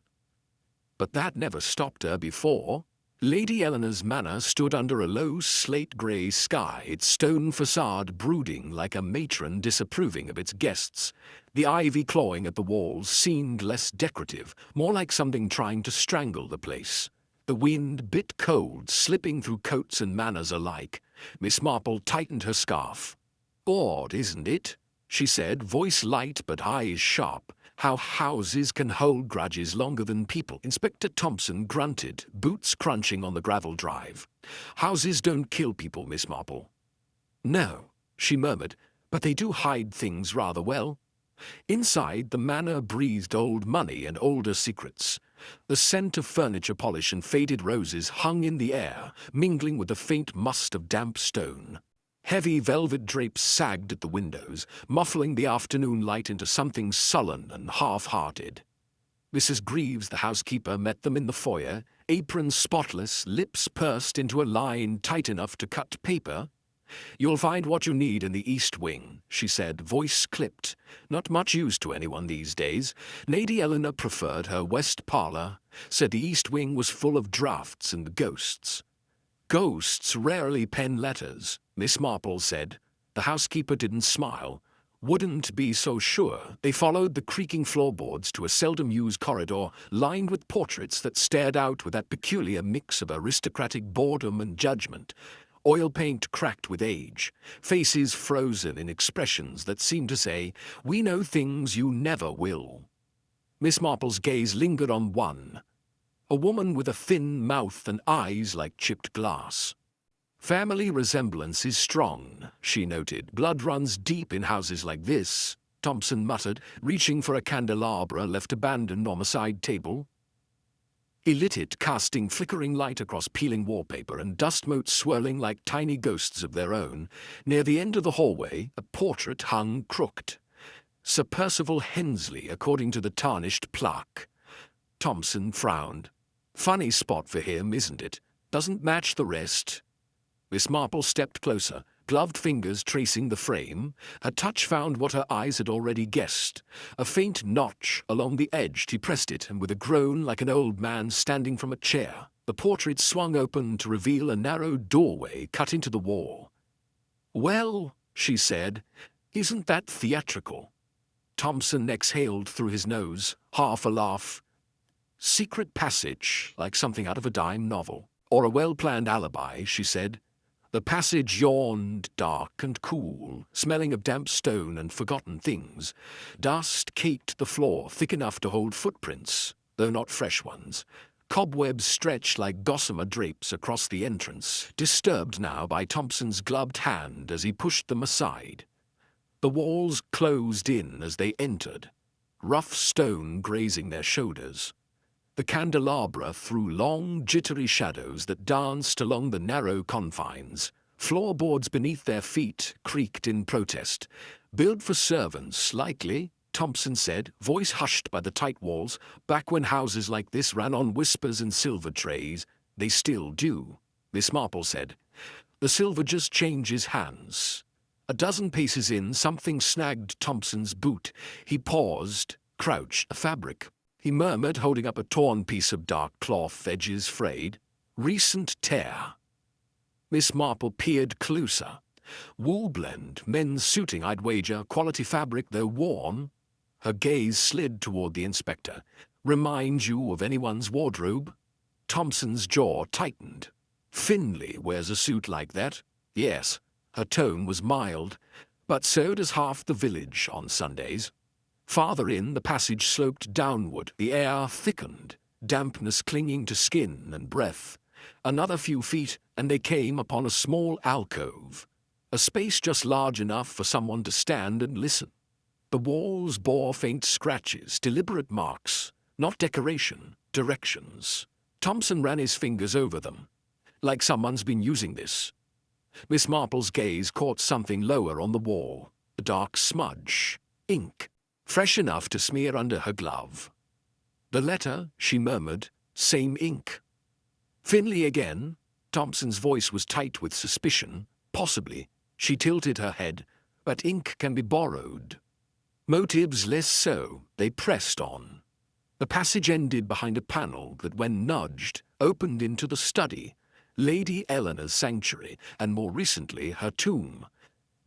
But that never stopped her before. Lady Eleanor's manor stood under a low slate-grey sky, its stone facade brooding like a matron disapproving of its guests. The ivy clawing at the walls seemed less decorative, more like something trying to strangle the place. The wind bit cold, slipping through coats and manners alike. Miss Marple tightened her scarf. "Odd, isn't it?" she said, voice light but eyes sharp. "How houses can hold grudges longer than people." Inspector Thompson grunted, boots crunching on the gravel drive. "Houses don't kill people, Miss Marple." "No," she murmured, "but they do hide things rather well." Inside, the manor breathed old money and older secrets. The scent of furniture polish and faded roses hung in the air, mingling with the faint must of damp stone. Heavy velvet drapes sagged at the windows, muffling the afternoon light into something sullen and half-hearted. Mrs. Greaves, the housekeeper, met them in the foyer, apron spotless, lips pursed into a line tight enough to cut paper. "You'll find what you need in the East Wing," she said, voice clipped. Not much use to anyone these days. Lady Eleanor preferred her West Parlour, said the East Wing was full of drafts and ghosts. "Ghosts rarely pen letters," Miss Marple said. The housekeeper didn't smile. Wouldn't be so sure. They followed the creaking floorboards to a seldom-used corridor lined with portraits that stared out with that peculiar mix of aristocratic boredom and judgment. Oil paint cracked with age, faces frozen in expressions that seemed to say, "We know things you never will." Miss Marple's gaze lingered on one, a woman with a thin mouth and eyes like chipped glass. "Family resemblance is strong," she noted. "Blood runs deep in houses like this," Thompson muttered, reaching for a candelabra left abandoned on the side table. He lit it, casting flickering light across peeling wallpaper and dust motes swirling like tiny ghosts of their own. Near the end of the hallway, a portrait hung crooked. Sir Percival Hensley, according to the tarnished plaque. Thompson frowned. "Funny spot for him, isn't it? Doesn't match the rest." Miss Marple stepped closer, gloved fingers tracing the frame. Her touch found what her eyes had already guessed. A faint notch along the edge. She pressed it, and with a groan like an old man standing from a chair, the portrait swung open to reveal a narrow doorway cut into the wall. "Well," she said, "isn't that theatrical?" Thompson exhaled through his nose, half a laugh. "Secret passage, like something out of a dime novel. Or a well-planned alibi," she said. The passage yawned, dark and cool, smelling of damp stone and forgotten things. Dust caked the floor, thick enough to hold footprints, though not fresh ones. Cobwebs stretched like gossamer drapes across the entrance, disturbed now by Thompson's gloved hand as he pushed them aside. The walls closed in as they entered, rough stone grazing their shoulders. The candelabra threw long, jittery shadows that danced along the narrow confines. Floorboards beneath their feet creaked in protest. "Built for servants, likely," Thompson said, voice hushed by the tight walls. "Back when houses like this ran on whispers and silver trays." "They still do," Miss Marple said. "The silver just changes hands." A dozen paces in, something snagged Thompson's boot. He paused, crouched. "A fabric," he murmured, holding up a torn piece of dark cloth, edges frayed. "Recent tear." Miss Marple peered closer. "Wool blend, men's suiting, I'd wager, quality fabric though worn." Her gaze slid toward the inspector. "Remind you of anyone's wardrobe?" Thompson's jaw tightened. "Finley wears a suit like that." "Yes." Her tone was mild. "But so does half the village on Sundays." Farther in, the passage sloped downward. The air thickened, dampness clinging to skin and breath. Another few feet, and they came upon a small alcove, a space just large enough for someone to stand and listen. The walls bore faint scratches, deliberate marks, Not decoration, directions. Thompson ran his fingers over them. Like someone's been using this. Miss Marple's gaze caught something lower on the wall. A dark smudge. Ink. Fresh enough to smear under her glove. The letter, she murmured. Same ink. Finley again? Thompson's voice was tight with suspicion. Possibly. She tilted her head. But ink can be borrowed. Motives less so. They pressed on. The passage ended behind a panel that, when nudged, opened into the study, Lady Eleanor's sanctuary, and more recently her tomb.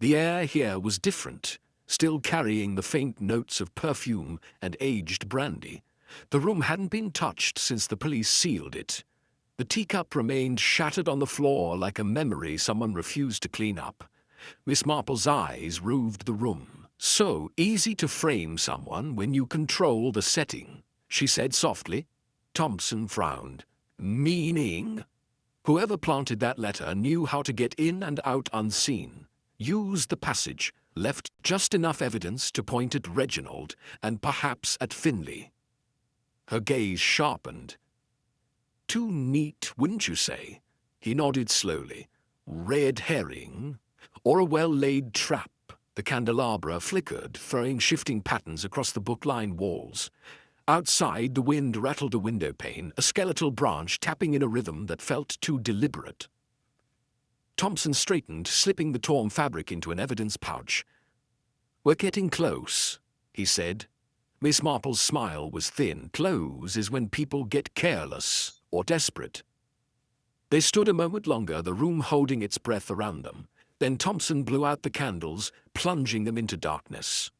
The air here was different, still carrying the faint notes of perfume and aged brandy. The room hadn't been touched since the police sealed it. The teacup remained shattered on the floor like a memory someone refused to clean up. Miss Marple's eyes roved the room. So easy to frame someone when you control the setting, she said softly. Thompson frowned. Meaning? Whoever planted that letter knew how to get in and out unseen. Used the passage, left just enough evidence to point at Reginald and perhaps at Finley. Her gaze sharpened. Too neat, wouldn't you say? He nodded slowly. Red herring? Or a well-laid trap? The candelabra flickered, throwing shifting patterns across the book-lined walls. Outside, the wind rattled the window pane, a skeletal branch tapping in a rhythm that felt too deliberate. Thompson straightened, slipping the torn fabric into an evidence pouch. We're getting close, he said. Miss Marple's smile was thin. Close is when people get careless or desperate. They stood a moment longer, the room holding its breath around them. Then Thompson blew out the candles, plunging them into darkness.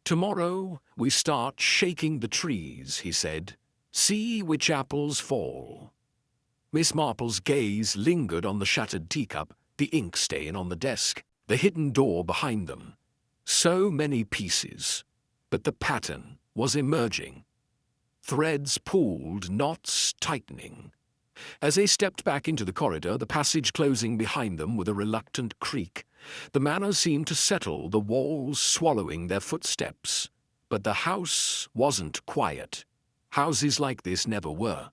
Tomorrow we start shaking the trees, he said. See which apples fall. Miss Marple's gaze lingered on the shattered teacup, the ink stain on the desk, the hidden door behind them. So many pieces, but the pattern was emerging. Threads pulled, knots tightening. As they stepped back into the corridor, the passage closing behind them with a reluctant creak, the manor seemed to settle, the walls swallowing their footsteps. But the house wasn't quiet. Houses like this never were.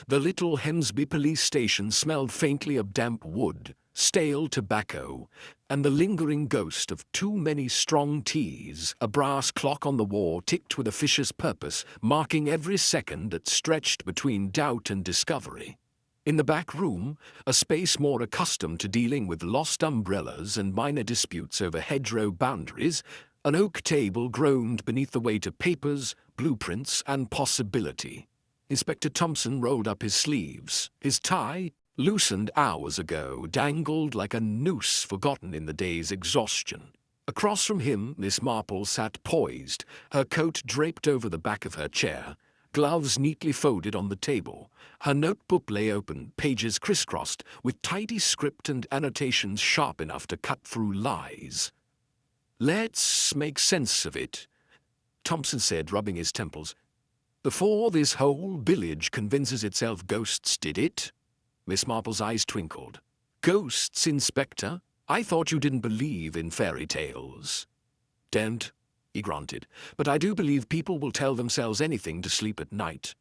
The little Hemsby police station smelled faintly of damp wood, stale tobacco, and the lingering ghost of too many strong teas. A brass clock on the wall ticked with officious purpose, marking every second that stretched between doubt and discovery. In the back room, a space more accustomed to dealing with lost umbrellas and minor disputes over hedgerow boundaries, an oak table groaned beneath the weight of papers, blueprints, and possibility. Inspector Thompson rolled up his sleeves. His tie, loosened hours ago, dangled like a noose forgotten in the day's exhaustion. Across from him, Miss Marple sat poised, her coat draped over the back of her chair, gloves neatly folded on the table. Her notebook lay open, pages crisscrossed, with tidy script and annotations sharp enough to cut through lies. Let's make sense of it, Thompson said, rubbing his temples. Before this whole village convinces itself ghosts did it? Miss Marple's eyes twinkled. Ghosts, Inspector? I thought you didn't believe in fairy tales. Don't, he grunted, but I do believe people will tell themselves anything to sleep at night.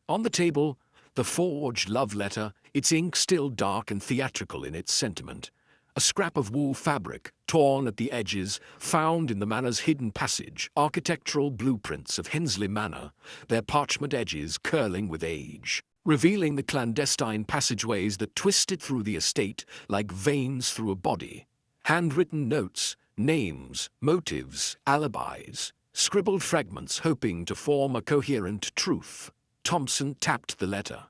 On the table, the forged love letter, its ink still dark and theatrical in its sentiment. A scrap of wool fabric, torn at the edges, found in the manor's hidden passage, architectural blueprints of Hensley Manor, their parchment edges curling with age, revealing the clandestine passageways that twisted through the estate like veins through a body. Handwritten notes, names, motives, alibis, scribbled fragments hoping to form a coherent truth. Thompson tapped the letter.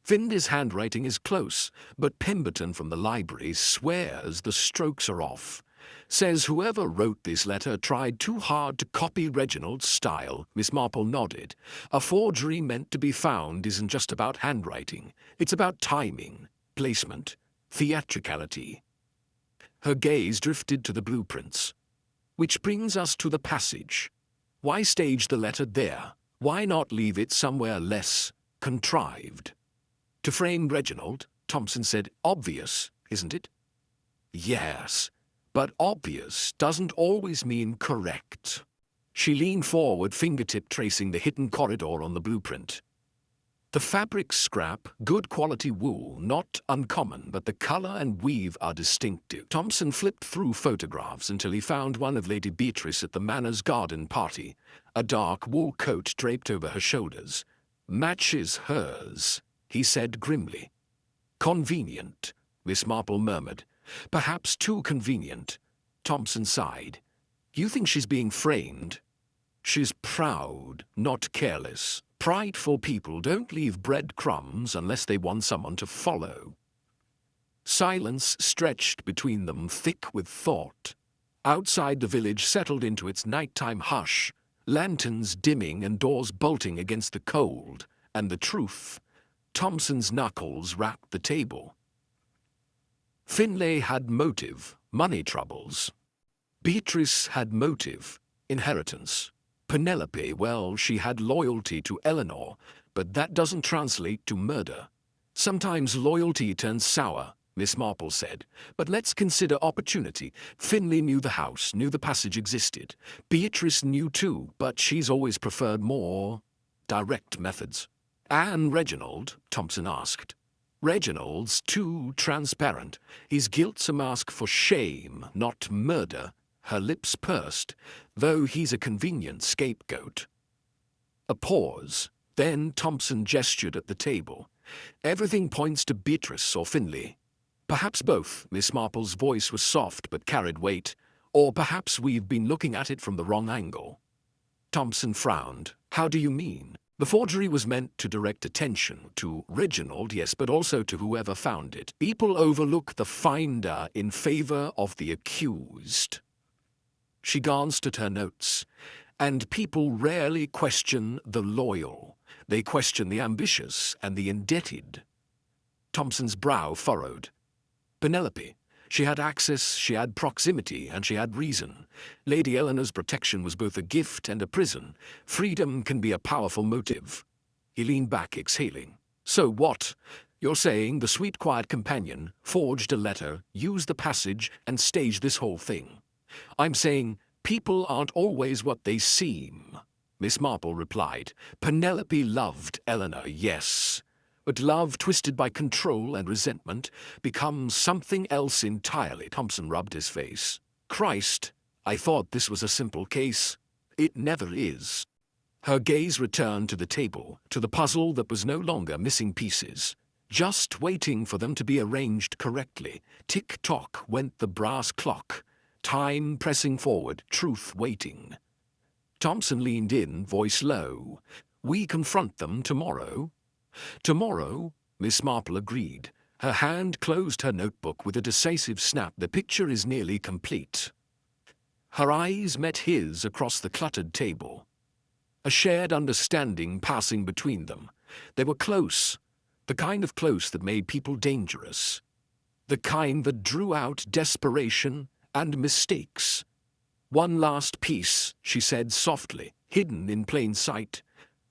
Finley's handwriting is close, but Pemberton from the library swears the strokes are off. Says whoever wrote this letter tried too hard to copy Reginald's style. Miss Marple nodded. A forgery meant to be found isn't just about handwriting. It's about timing, placement, theatricality. Her gaze drifted to the blueprints. Which brings us to the passage. Why stage the letter there? Why not leave it somewhere less contrived? To frame Reginald, Thompson said, obvious, isn't it? Yes, but obvious doesn't always mean correct. She leaned forward, fingertip tracing the hidden corridor on the blueprint. The fabric scrap, good quality wool, not uncommon, but the color and weave are distinctive. Thompson flipped through photographs until he found one of Lady Beatrice at the Manor's garden party, a dark wool coat draped over her shoulders. Matches hers, he said grimly. Convenient, Miss Marple murmured. Perhaps too convenient. Thompson sighed. You think she's being framed? She's proud, not careless. Prideful people don't leave breadcrumbs unless they want someone to follow. Silence stretched between them, thick with thought. Outside, the village settled into its nighttime hush, lanterns dimming and doors bolting against the cold, and the truth. Thompson's knuckles rapped the table. Finlay had motive, money troubles. Beatrice had motive, inheritance. Penelope, well, she had loyalty to Eleanor, but that doesn't translate to murder. Sometimes loyalty turns sour, Miss Marple said, but let's consider opportunity. Finlay knew the house, knew the passage existed. Beatrice knew too, but she's always preferred more direct methods. And Reginald? Thompson asked. Reginald's too transparent. His guilt's a mask for shame, not murder. Her lips pursed, though he's a convenient scapegoat. A pause. Then Thompson gestured at the table. Everything points to Beatrice or Finlay. Perhaps both. Miss Marple's voice was soft but carried weight. Or perhaps we've been looking at it from the wrong angle. Thompson frowned. How do you mean? The forgery was meant to direct attention to Reginald, yes, but also to whoever found it. People overlook the finder in favor of the accused. She glanced at her notes. And people rarely question the loyal. They question the ambitious and the indebted. Thompson's brow furrowed. Penelope. She had access, she had proximity, and she had reason. Lady Eleanor's protection was both a gift and a prison. Freedom can be a powerful motive. He leaned back, exhaling. So what? You're saying the sweet, quiet companion forged a letter, used the passage, and staged this whole thing. I'm saying people aren't always what they seem, Miss Marple replied. Penelope loved Eleanor, yes. But love twisted by control and resentment becomes something else entirely. Thompson rubbed his face. Christ, I thought this was a simple case. It never is. Her gaze returned to the table, to the puzzle that was no longer missing pieces, just waiting for them to be arranged correctly. Tick-tock went the brass clock. Time pressing forward, truth waiting. Thompson leaned in, voice low. We confront them tomorrow? Tomorrow, Miss Marple agreed. Her hand closed her notebook with a decisive snap. The picture is nearly complete. Her eyes met his across the cluttered table. A shared understanding passing between them. They were close, the kind of close that made people dangerous. The kind that drew out desperation and mistakes. One last piece, she said softly, hidden in plain sight.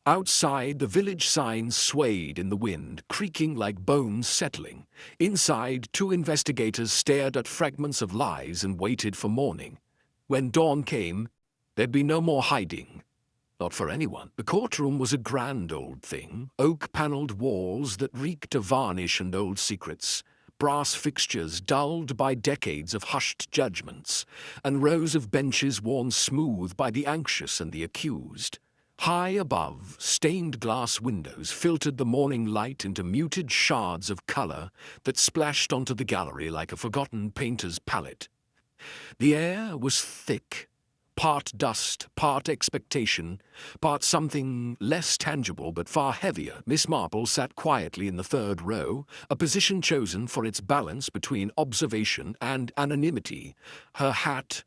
Outside, the village signs swayed in the wind, creaking like bones settling. Inside, two investigators stared at fragments of lies and waited for morning. When dawn came, there'd be no more hiding. Not for anyone. The courtroom was a grand old thing, oak-paneled walls that reeked of varnish and old secrets, brass fixtures dulled by decades of hushed judgments, and rows of benches worn smooth by the anxious and the accused. High above, stained glass windows filtered the morning light into muted shards of color that splashed onto the gallery like a forgotten painter's palette. The air was thick, part dust, part expectation, part something less tangible but far heavier. Miss Marple sat quietly in the third row, a position chosen for its balance between observation and anonymity. Her hat,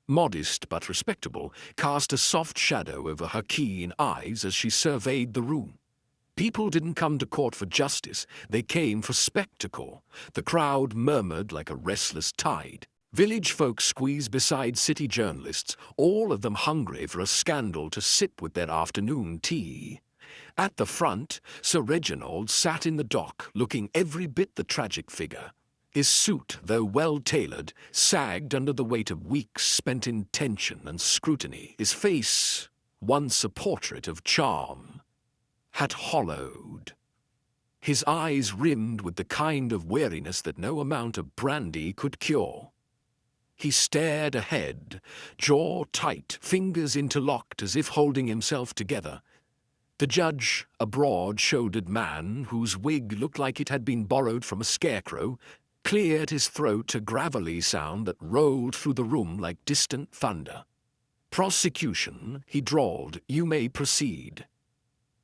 modest but respectable, cast a soft shadow over her keen eyes as she surveyed the room. People didn't come to court for justice, they came for spectacle. The crowd murmured like a restless tide. Village folk squeezed beside city journalists, all of them hungry for a scandal to sip with their afternoon tea. At the front, Sir Reginald sat in the dock, looking every bit the tragic figure. His suit, though well-tailored, sagged under the weight of weeks spent in tension and scrutiny. His face, once a portrait of charm, had hollowed. His eyes rimmed with the kind of weariness that no amount of brandy could cure. He stared ahead, jaw tight, fingers interlocked as if holding himself together. The judge, a broad-shouldered man whose wig looked like it had been borrowed from a scarecrow, cleared his throat, a gravelly sound that rolled through the room like distant thunder. "Prosecution," he drawled, "you may proceed."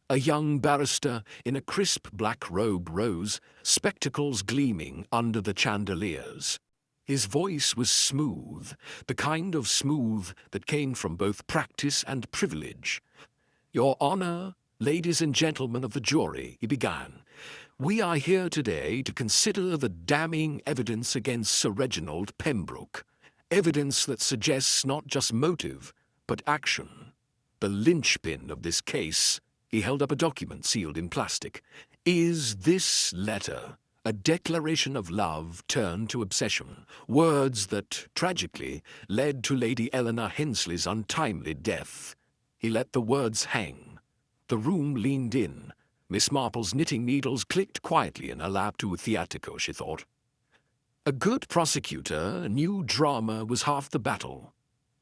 A young barrister in a crisp black robe rose, spectacles gleaming under the chandeliers. His voice was smooth, the kind of smooth that came from both practice and privilege. "Your Honor, ladies and gentlemen of the jury," he began, "we are here today to consider the damning evidence against Sir Reginald Pembroke, evidence that suggests not just motive, but action. The linchpin of this case," he held up a document sealed in plastic, "is this letter, a declaration of love turned to obsession, words that, tragically, led to Lady Eleanor Hensley's untimely death." He let the words hang. The room leaned in. Miss Marple's knitting needles clicked quietly in her lap. Too theatrical, she thought. A good prosecutor knew drama was half the battle,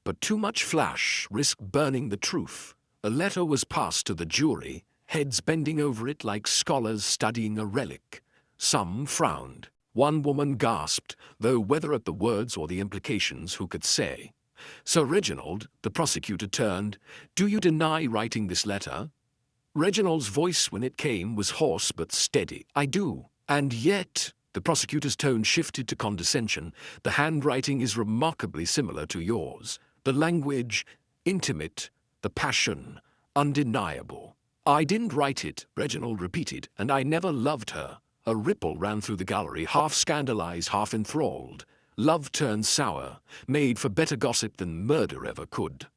but too much flash risked burning the truth. A letter was passed to the jury, heads bending over it like scholars studying a relic. Some frowned. One woman gasped, though whether at the words or the implications who could say. "Sir Reginald," the prosecutor turned, "do you deny writing this letter?" Reginald's voice when it came was hoarse but steady. "I do. And yet," the prosecutor's tone shifted to condescension, "the handwriting is remarkably similar to yours. The language, intimate, the passion, undeniable." "I didn't write it," Reginald repeated, "and I never loved her." A ripple ran through the gallery, half scandalized, half enthralled. Love turned sour, made for better gossip than murder ever could.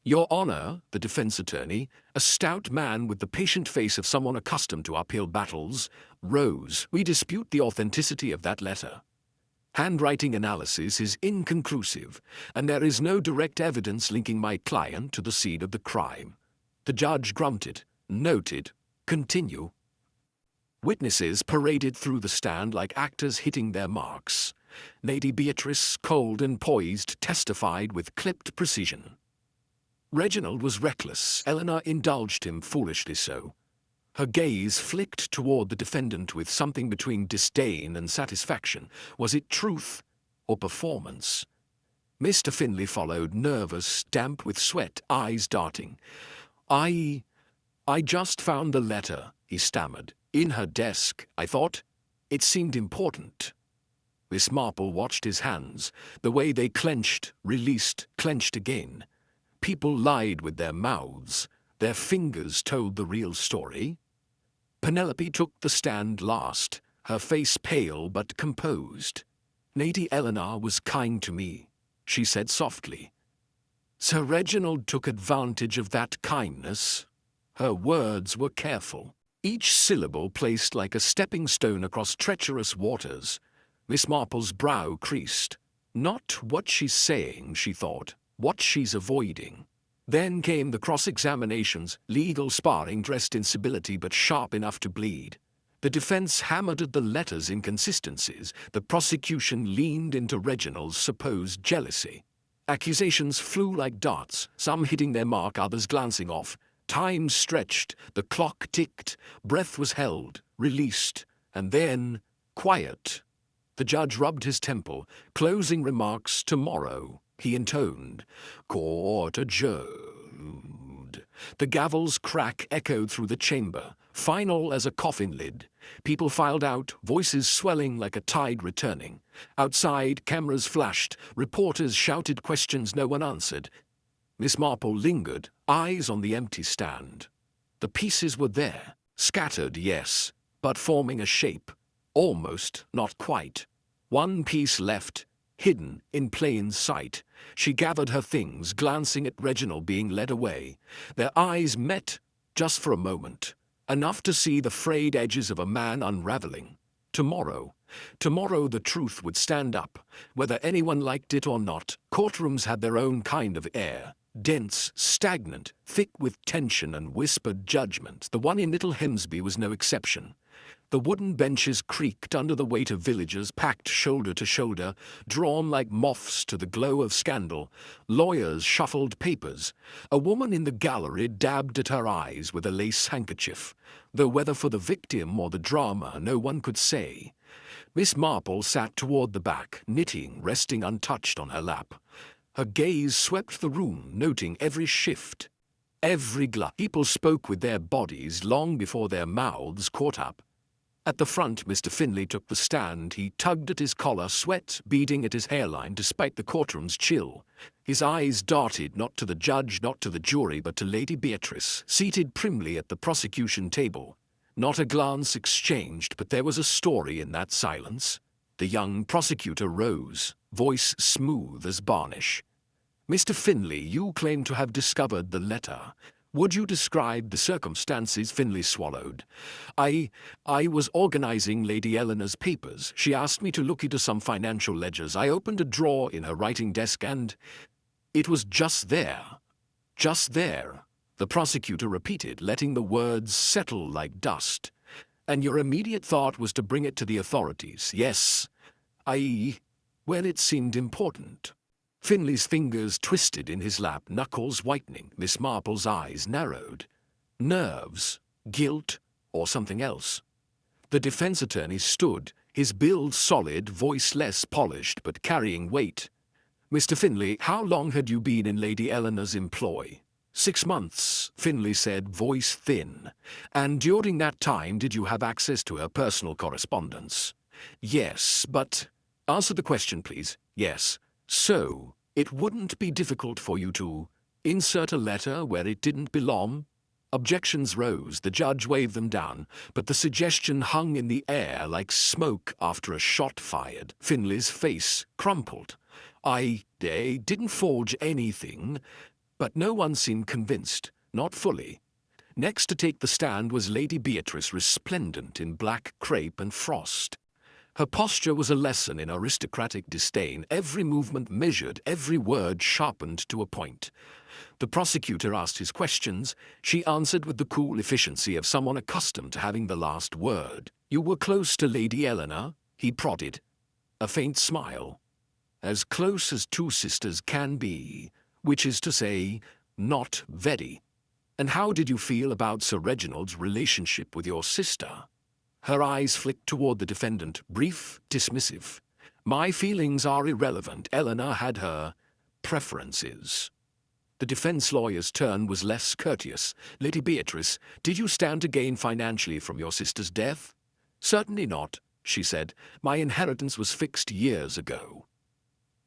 "Your Honor," the defense attorney, a stout man with the patient face of someone accustomed to uphill battles, rose. "We dispute the authenticity of that letter. Handwriting analysis is inconclusive, and there is no direct evidence linking my client to the scene of the crime." The judge grunted. "Noted. Continue." Witnesses paraded through the stand like actors hitting their marks. Lady Beatrice, cold and poised, testified with clipped precision. Reginald was reckless. Eleanor indulged him, foolishly so. Her gaze flicked toward the defendant with something between disdain and satisfaction. Was it truth or performance? Mr. Finlay followed, nervous, damp with sweat, eyes darting. I just found the letter," he stammered. "In her desk, I thought. It seemed important." Miss Marple watched his hands, the way they clenched, released, clenched again. People lied with their mouths. Their fingers told the real story. Penelope took the stand last, her face pale but composed. "Lady Eleanor was kind to me," she said softly. "Sir Reginald took advantage of that kindness." Her words were careful, each syllable placed like a stepping stone across treacherous waters. Miss Marple's brow creased. Not what she's saying, she thought, what she's avoiding. Then came the cross-examinations, legal sparring dressed in civility but sharp enough to bleed. The defense hammered at the letter's inconsistencies. The prosecution leaned into Reginald's supposed jealousy. Accusations flew like darts, some hitting their mark, others glancing off. Time stretched, the clock ticked, breath was held, released, and then quiet. The judge rubbed his temple. "Closing remarks tomorrow," he intoned. "Court adjourned." The gavel's crack echoed through the chamber, final as a coffin lid. People filed out, voices swelling like a tide returning. Outside, cameras flashed, reporters shouted questions no one answered. Miss Marple lingered, eyes on the empty stand. The pieces were there, scattered, yes, but forming a shape. Almost, not quite. One piece left, hidden in plain sight. She gathered her things, glancing at Reginald being led away. Their eyes met, just for a moment, enough to see the frayed edges of a man unraveling. Tomorrow, Tomorrow the truth would stand up, whether anyone liked it or not. Courtrooms had their own kind of air. Dense, stagnant, thick with tension and whispered judgment. The one in Little Hemsby was no exception. The wooden benches creaked under the weight of villagers packed shoulder to shoulder, drawn like moths to the glow of scandal. Lawyers shuffled papers. A woman in the gallery dabbed at her eyes with a lace handkerchief, though whether for the victim or the drama no one could say. Miss Marple sat toward the back, knitting, resting untouched on her lap. Her gaze swept the room, noting every shift, every glance. People spoke with their bodies long before their mouths caught up. At the front, Mr. Finlay took the stand. He tugged at his collar, sweat beading at his hairline despite the courtroom's chill. His eyes darted not to the judge, not to the jury, but to Lady Beatrice, seated primly at the prosecution table. Not a glance exchanged, but there was a story in that silence. The young prosecutor rose, voice smooth as varnish. "Mr. Finlay, you claim to have discovered the letter. Would you describe the circumstances?" Finlay swallowed. I was organizing Lady Eleanor's papers. She asked me to look into some financial ledgers. I opened a drawer in her writing desk and it was just there. Just there," the prosecutor repeated, letting the words settle like dust. "And your immediate thought was to bring it to the authorities?" "Yes. Well, it seemed important." Finlay's fingers twisted in his lap, knuckles whitening. Miss Marple's eyes narrowed. Nerves, guilt, or something else? The defense attorney stood, his build solid, voice less polished but carrying weight. "Mr. Finlay, how long had you been in Lady Eleanor's employ?" 6 months, Finlay said, voice thin. "And during that time did you have access to her personal correspondence?" "Yes, but—" "Answer the question, please." "Yes. So, it wouldn't be difficult for you to insert a letter where it didn't belong?" Objections rose. The judge waved them down, but the suggestion hung in the air like smoke after a shot fired. Finlay's face crumpled. I didn't forge anything," but no one seemed convinced, not fully. Next to take the stand was Lady Beatrice, resplendent in black crepe and frost. Her posture was a lesson in aristocratic disdain, every movement measured, every word sharpened to a point. The prosecutor asked his questions. She answered with the cool efficiency of someone accustomed to having the last word. "You were close to Lady Eleanor?" he prodded. A faint smile. "As close as two sisters can be, which is to say, not very." "And how did you feel about Sir Reginald's relationship with your sister?" Her eyes flicked toward the defendant, brief, dismissive. "My feelings are irrelevant. Eleanor had her preferences." The defense lawyer's turn was less courteous. "Lady Beatrice, did you stand to gain financially from your sister's death?" "Certainly not," she said. "My inheritance was fixed years ago."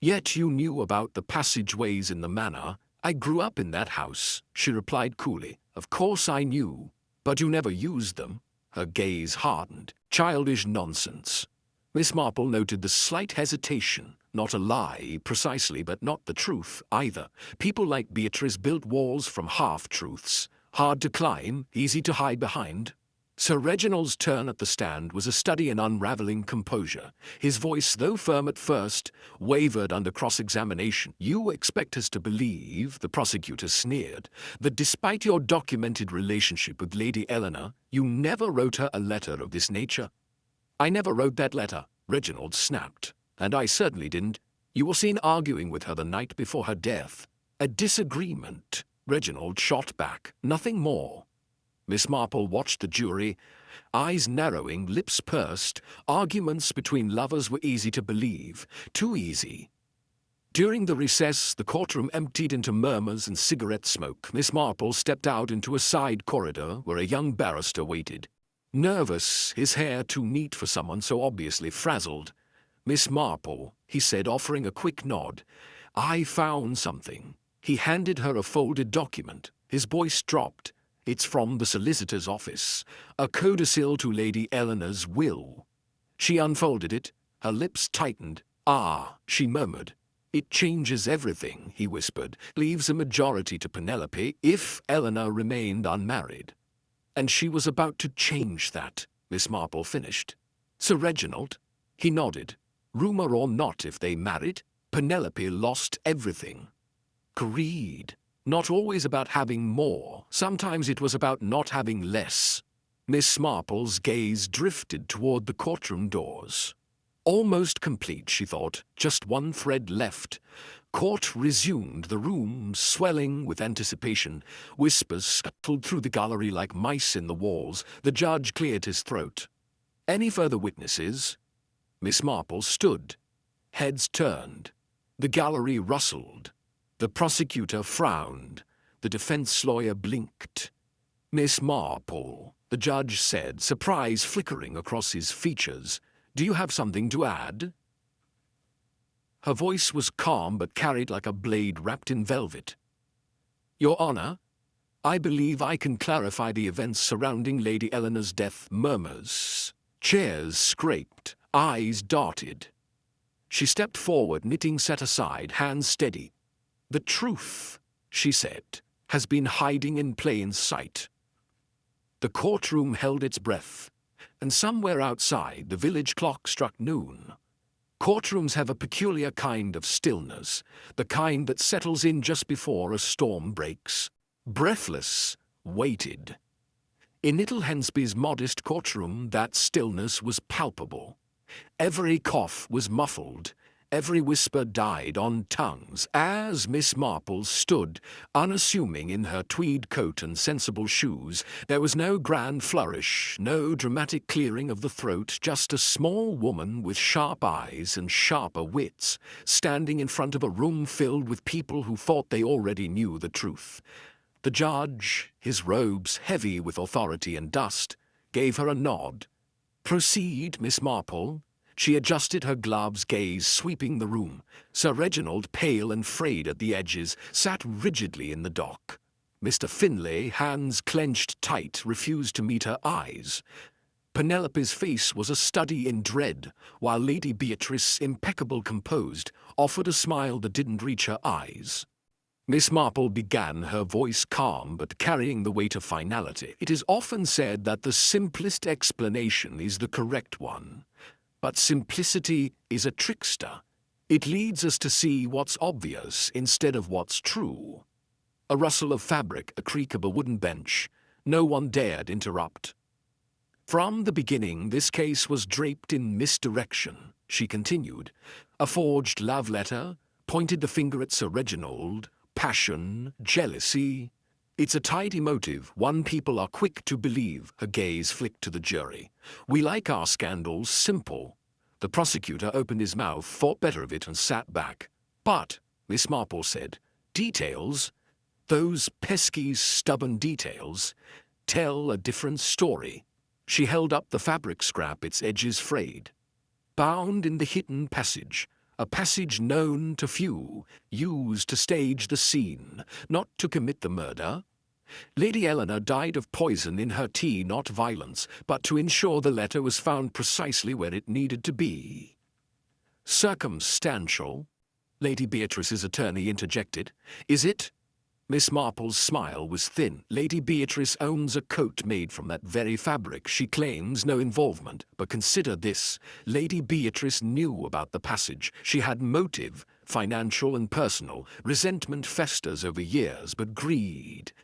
"Yet you knew about the passageways in the manor." "I grew up in that house," she replied coolly. "Of course I knew, but you never used them." Her gaze hardened. "Childish nonsense." Miss Marple noted the slight hesitation. Not a lie, precisely, but not the truth, either. People like Beatrice built walls from half-truths. Hard to climb, easy to hide behind. Sir Reginald's turn at the stand was a study in unraveling composure. His voice, though firm at first, wavered under cross-examination. "You expect us to believe," the prosecutor sneered, "that despite your documented relationship with Lady Eleanor, you never wrote her a letter of this nature?" "I never wrote that letter," Reginald snapped. "And I certainly didn't. You were seen arguing with her the night before her death." "A disagreement," Reginald shot back. "Nothing more." Miss Marple watched the jury, eyes narrowing, lips pursed. Arguments between lovers were easy to believe, too easy. During the recess, the courtroom emptied into murmurs and cigarette smoke. Miss Marple stepped out into a side corridor where a young barrister waited. Nervous, his hair too neat for someone so obviously frazzled. "Miss Marple," he said, offering a quick nod, "I found something." He handed her a folded document. His voice dropped. "It's from the solicitor's office, a codicil to Lady Eleanor's will." She unfolded it. Her lips tightened. "Ah," she murmured. "It changes everything," he whispered. "Leaves a majority to Penelope if Eleanor remained unmarried." "And she was about to change that," Miss Marple finished. "Sir Reginald?" He nodded. Rumor or not, if they married, Penelope lost everything. Greed. Not always about having more. Sometimes it was about not having less. Miss Marple's gaze drifted toward the courtroom doors. Almost complete, she thought. Just one thread left. Court resumed, the room swelling with anticipation. Whispers scuttled through the gallery like mice in the walls. The judge cleared his throat. Any further witnesses? Miss Marple stood. Heads turned. The gallery rustled. The prosecutor frowned. The defense lawyer blinked. Miss Marple, the judge said, surprise flickering across his features. Do you have something to add? Her voice was calm but carried like a blade wrapped in velvet. Your Honor, I believe I can clarify the events surrounding Lady Eleanor's death. Murmurs. Chairs scraped. Eyes darted. She stepped forward, knitting set aside, hands steady. The truth, she said, has been hiding in plain sight. The courtroom held its breath, and somewhere outside the village clock struck noon. Courtrooms have a peculiar kind of stillness, the kind that settles in just before a storm breaks. Breathless, waited. In Little Hensby's modest courtroom, that stillness was palpable. Every cough was muffled. Every whisper died on tongues as Miss Marple stood, unassuming in her tweed coat and sensible shoes. There was no grand flourish, no dramatic clearing of the throat, just a small woman with sharp eyes and sharper wits, standing in front of a room filled with people who thought they already knew the truth. The judge, his robes heavy with authority and dust, gave her a nod. Proceed, Miss Marple. She adjusted her gloves, gaze sweeping the room. Sir Reginald, pale and frayed at the edges, sat rigidly in the dock. Mr. Finlay, hands clenched tight, refused to meet her eyes. Penelope's face was a study in dread, while Lady Beatrice, impeccable composed, offered a smile that didn't reach her eyes. Miss Marple began, her voice calm but carrying the weight of finality. It is often said that the simplest explanation is the correct one. But simplicity is a trickster. It leads us to see what's obvious instead of what's true. A rustle of fabric, a creak of a wooden bench. No one dared interrupt. From the beginning, this case was draped in misdirection, she continued. A forged love letter, pointed the finger at Sir Reginald, passion, jealousy. It's a tidy motive, one people are quick to believe, her gaze flicked to the jury. We like our scandals simple. The prosecutor opened his mouth, thought better of it, and sat back. But, Miss Marple said, details, those pesky, stubborn details, tell a different story. She held up the fabric scrap, its edges frayed. Bound in the hidden passage, a passage known to few, used to stage the scene, not to commit the murder. Lady Eleanor died of poison in her tea, not violence, but to ensure the letter was found precisely where it needed to be. Circumstantial, Lady Beatrice's attorney interjected. Is it? Miss Marple's smile was thin. Lady Beatrice owns a coat made from that very fabric. She claims no involvement. But consider this. Lady Beatrice knew about the passage. She had motive, financial and personal. Resentment festers over years, but greed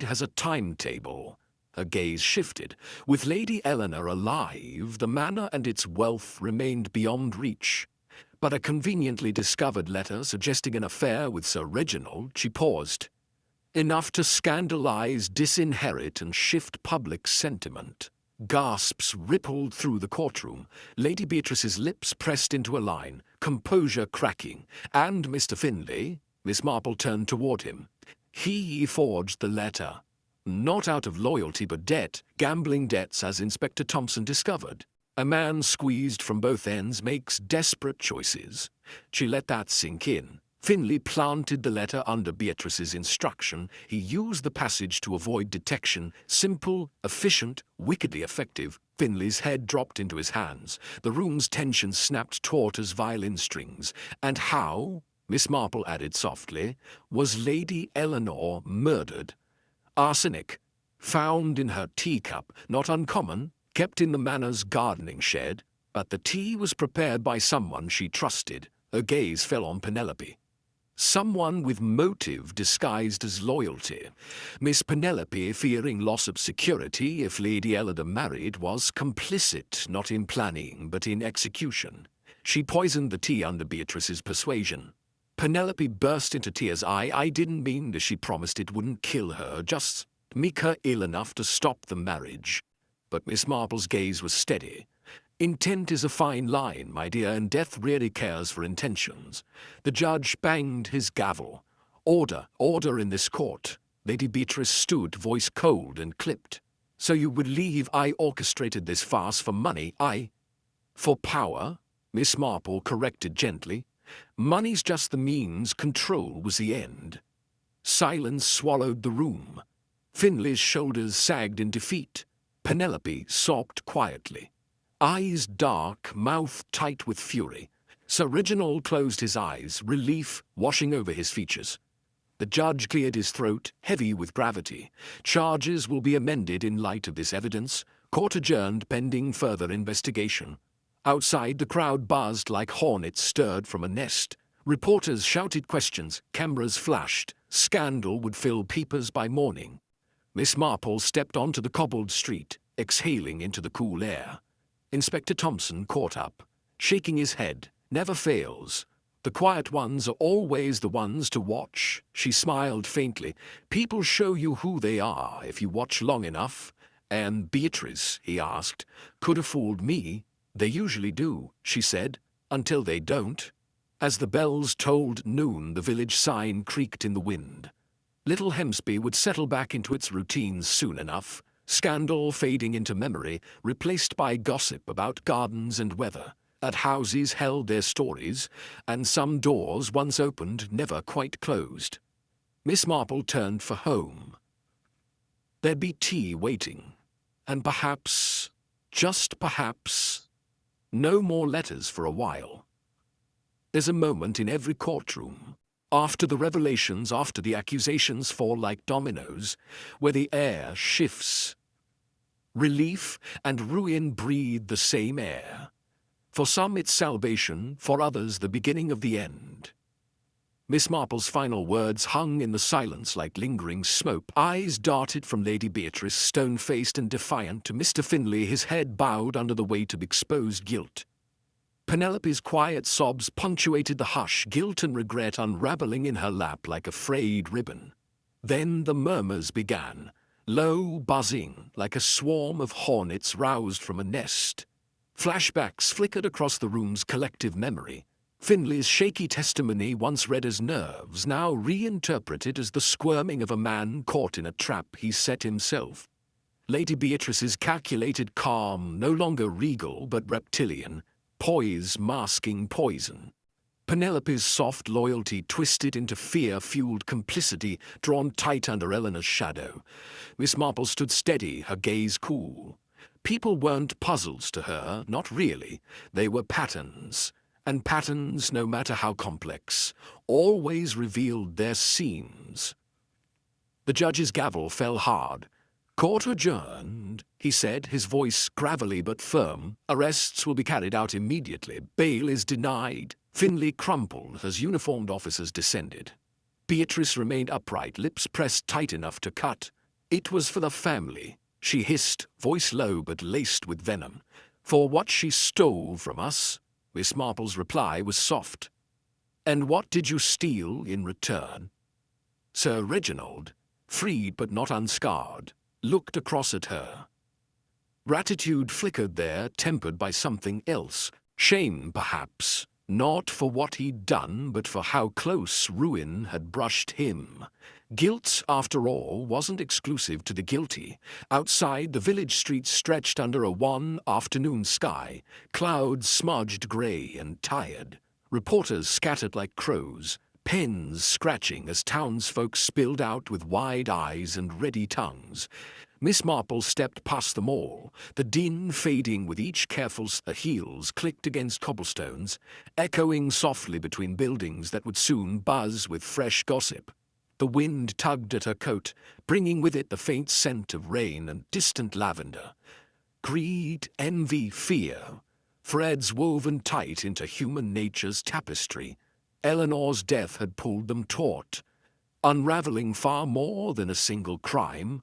has a timetable. Her gaze shifted. With Lady Eleanor alive, the manor and its wealth remained beyond reach. But a conveniently discovered letter suggesting an affair with Sir Reginald, she paused. Enough to scandalize, disinherit, and shift public sentiment. Gasps rippled through the courtroom. Lady Beatrice's lips pressed into a line, composure cracking. And Mr. Finlay, Miss Marple turned toward him. He forged the letter. Not out of loyalty but debt, gambling debts as Inspector Thompson discovered. A man squeezed from both ends makes desperate choices. She let that sink in. Finlay planted the letter under Beatrice's instruction. He used the passage to avoid detection. Simple, efficient, wickedly effective. Finlay's head dropped into his hands. The room's tension snapped taut as violin strings. And how, Miss Marple added softly, was Lady Eleanor murdered? Arsenic, found in her teacup, not uncommon, kept in the manor's gardening shed. But the tea was prepared by someone she trusted. Her gaze fell on Penelope. Someone with motive disguised as loyalty. Miss Penelope, fearing loss of security if Lady Elida married, was complicit not in planning but in execution. She poisoned the tea under Beatrice's persuasion. Penelope burst into tears. I didn't mean that. She promised it wouldn't kill her, just make her ill enough to stop the marriage. But Miss Marple's gaze was steady. Intent is a fine line, my dear, and death rarely cares for intentions. The judge banged his gavel. Order, order in this court. Lady Beatrice stood, voice cold and clipped. So you would leave? I orchestrated this farce for money. For power? Miss Marple corrected gently. Money's just the means, control was the end. Silence swallowed the room. Finley's shoulders sagged in defeat. Penelope sobbed quietly. Eyes dark, mouth tight with fury. Sir Reginald closed his eyes, relief washing over his features. The judge cleared his throat, heavy with gravity. Charges will be amended in light of this evidence. Court adjourned pending further investigation. Outside, the crowd buzzed like hornets stirred from a nest. Reporters shouted questions, cameras flashed. Scandal would fill papers by morning. Miss Marple stepped onto the cobbled street, exhaling into the cool air. Inspector Thompson caught up, shaking his head. Never fails. The quiet ones are always the ones to watch. She smiled faintly. People show you who they are if you watch long enough. And Beatrice, he asked, could have fooled me. They usually do, she said, until they don't. As the bells tolled noon, the village sign creaked in the wind. Little Hempsby would settle back into its routines soon enough. Scandal fading into memory, replaced by gossip about gardens and weather. At houses held their stories, and some doors once opened never quite closed. Miss Marple turned for home. There'd be tea waiting, and perhaps, just perhaps, no more letters for a while. There's a moment in every courtroom, after the revelations, after the accusations fall like dominoes, where the air shifts. Relief and ruin breathe the same air. For some it's salvation, for others the beginning of the end. Miss Marple's final words hung in the silence like lingering smoke. Eyes darted from Lady Beatrice, stone-faced and defiant, to Mr. Finley, his head bowed under the weight of exposed guilt. Penelope's quiet sobs punctuated the hush, guilt and regret unraveling in her lap like a frayed ribbon. Then the murmurs began, low, buzzing, like a swarm of hornets roused from a nest. Flashbacks flickered across the room's collective memory. Finley's shaky testimony, once read as nerves, now reinterpreted as the squirming of a man caught in a trap he set himself. Lady Beatrice's calculated calm, no longer regal but reptilian, poise masking poison. Penelope's soft loyalty twisted into fear-fueled complicity, drawn tight under Eleanor's shadow. Miss Marple stood steady, her gaze cool. People weren't puzzles to her, not really. They were patterns. And patterns, no matter how complex, always revealed their seams. The judge's gavel fell hard. Court adjourned, he said, his voice gravelly but firm. Arrests will be carried out immediately. Bail is denied. Finley crumpled as uniformed officers descended. Beatrice remained upright, lips pressed tight enough to cut. It was for the family, she hissed, voice low but laced with venom. For what she stole from us. Miss Marple's reply was soft. And what did you steal in return? Sir Reginald, freed but not unscarred, looked across at her. Gratitude flickered there, tempered by something else. Shame, perhaps, not for what he'd done, but for how close ruin had brushed him. Guilt, after all, wasn't exclusive to the guilty. Outside, the village streets stretched under a wan afternoon sky, clouds smudged grey and tired. Reporters scattered like crows, pens scratching as townsfolk spilled out with wide eyes and ready tongues. Miss Marple stepped past them all, the din fading with each careful step. Her heels clicked against cobblestones, echoing softly between buildings that would soon buzz with fresh gossip. The wind tugged at her coat, bringing with it the faint scent of rain and distant lavender. Greed, envy, fear. threads woven tight into human nature's tapestry. Eleanor's death had pulled them taut, unraveling far more than a single crime,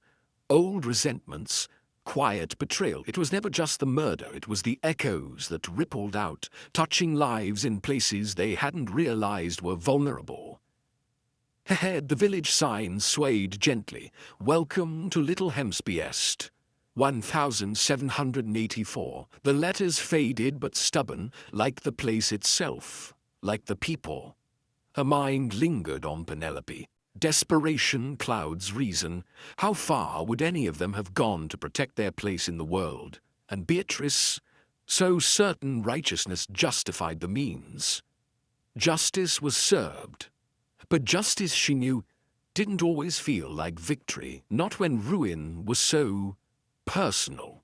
old resentments, quiet betrayal. It was never just the murder, it was the echoes that rippled out, touching lives in places they hadn't realized were vulnerable. Ahead, the village sign swayed gently. Welcome to Little Hempstead. 1784. The letters faded but stubborn, like the place itself, like the people. Her mind lingered on Penelope. Desperation clouds reason. How far would any of them have gone to protect their place in the world? And Beatrice, so certain righteousness justified the means. Justice was served. But justice, she knew, didn't always feel like victory, not when ruin was so personal.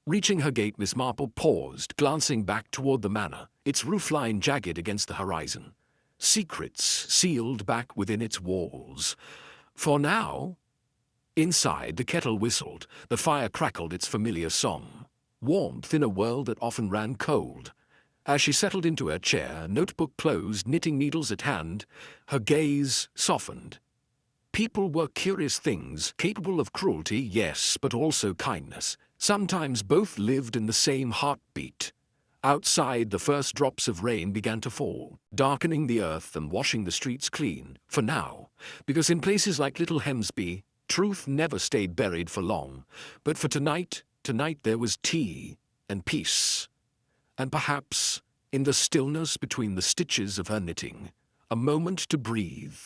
Reaching her gate, Miss Marple paused, glancing back toward the manor, its roofline jagged against the horizon. Secrets sealed back within its walls. For now, inside, the kettle whistled, the fire crackled its familiar song. Warmth in a world that often ran cold. As she settled into her chair, notebook closed, knitting needles at hand, her gaze softened. People were curious things, capable of cruelty, yes, but also kindness. Sometimes both lived in the same heartbeat. Outside, the first drops of rain began to fall, darkening the earth and washing the streets clean, for now, because in places like Little Hempstead, truth never stayed buried for long. But for tonight there was tea and peace. And perhaps, in the stillness between the stitches of her knitting, a moment to breathe.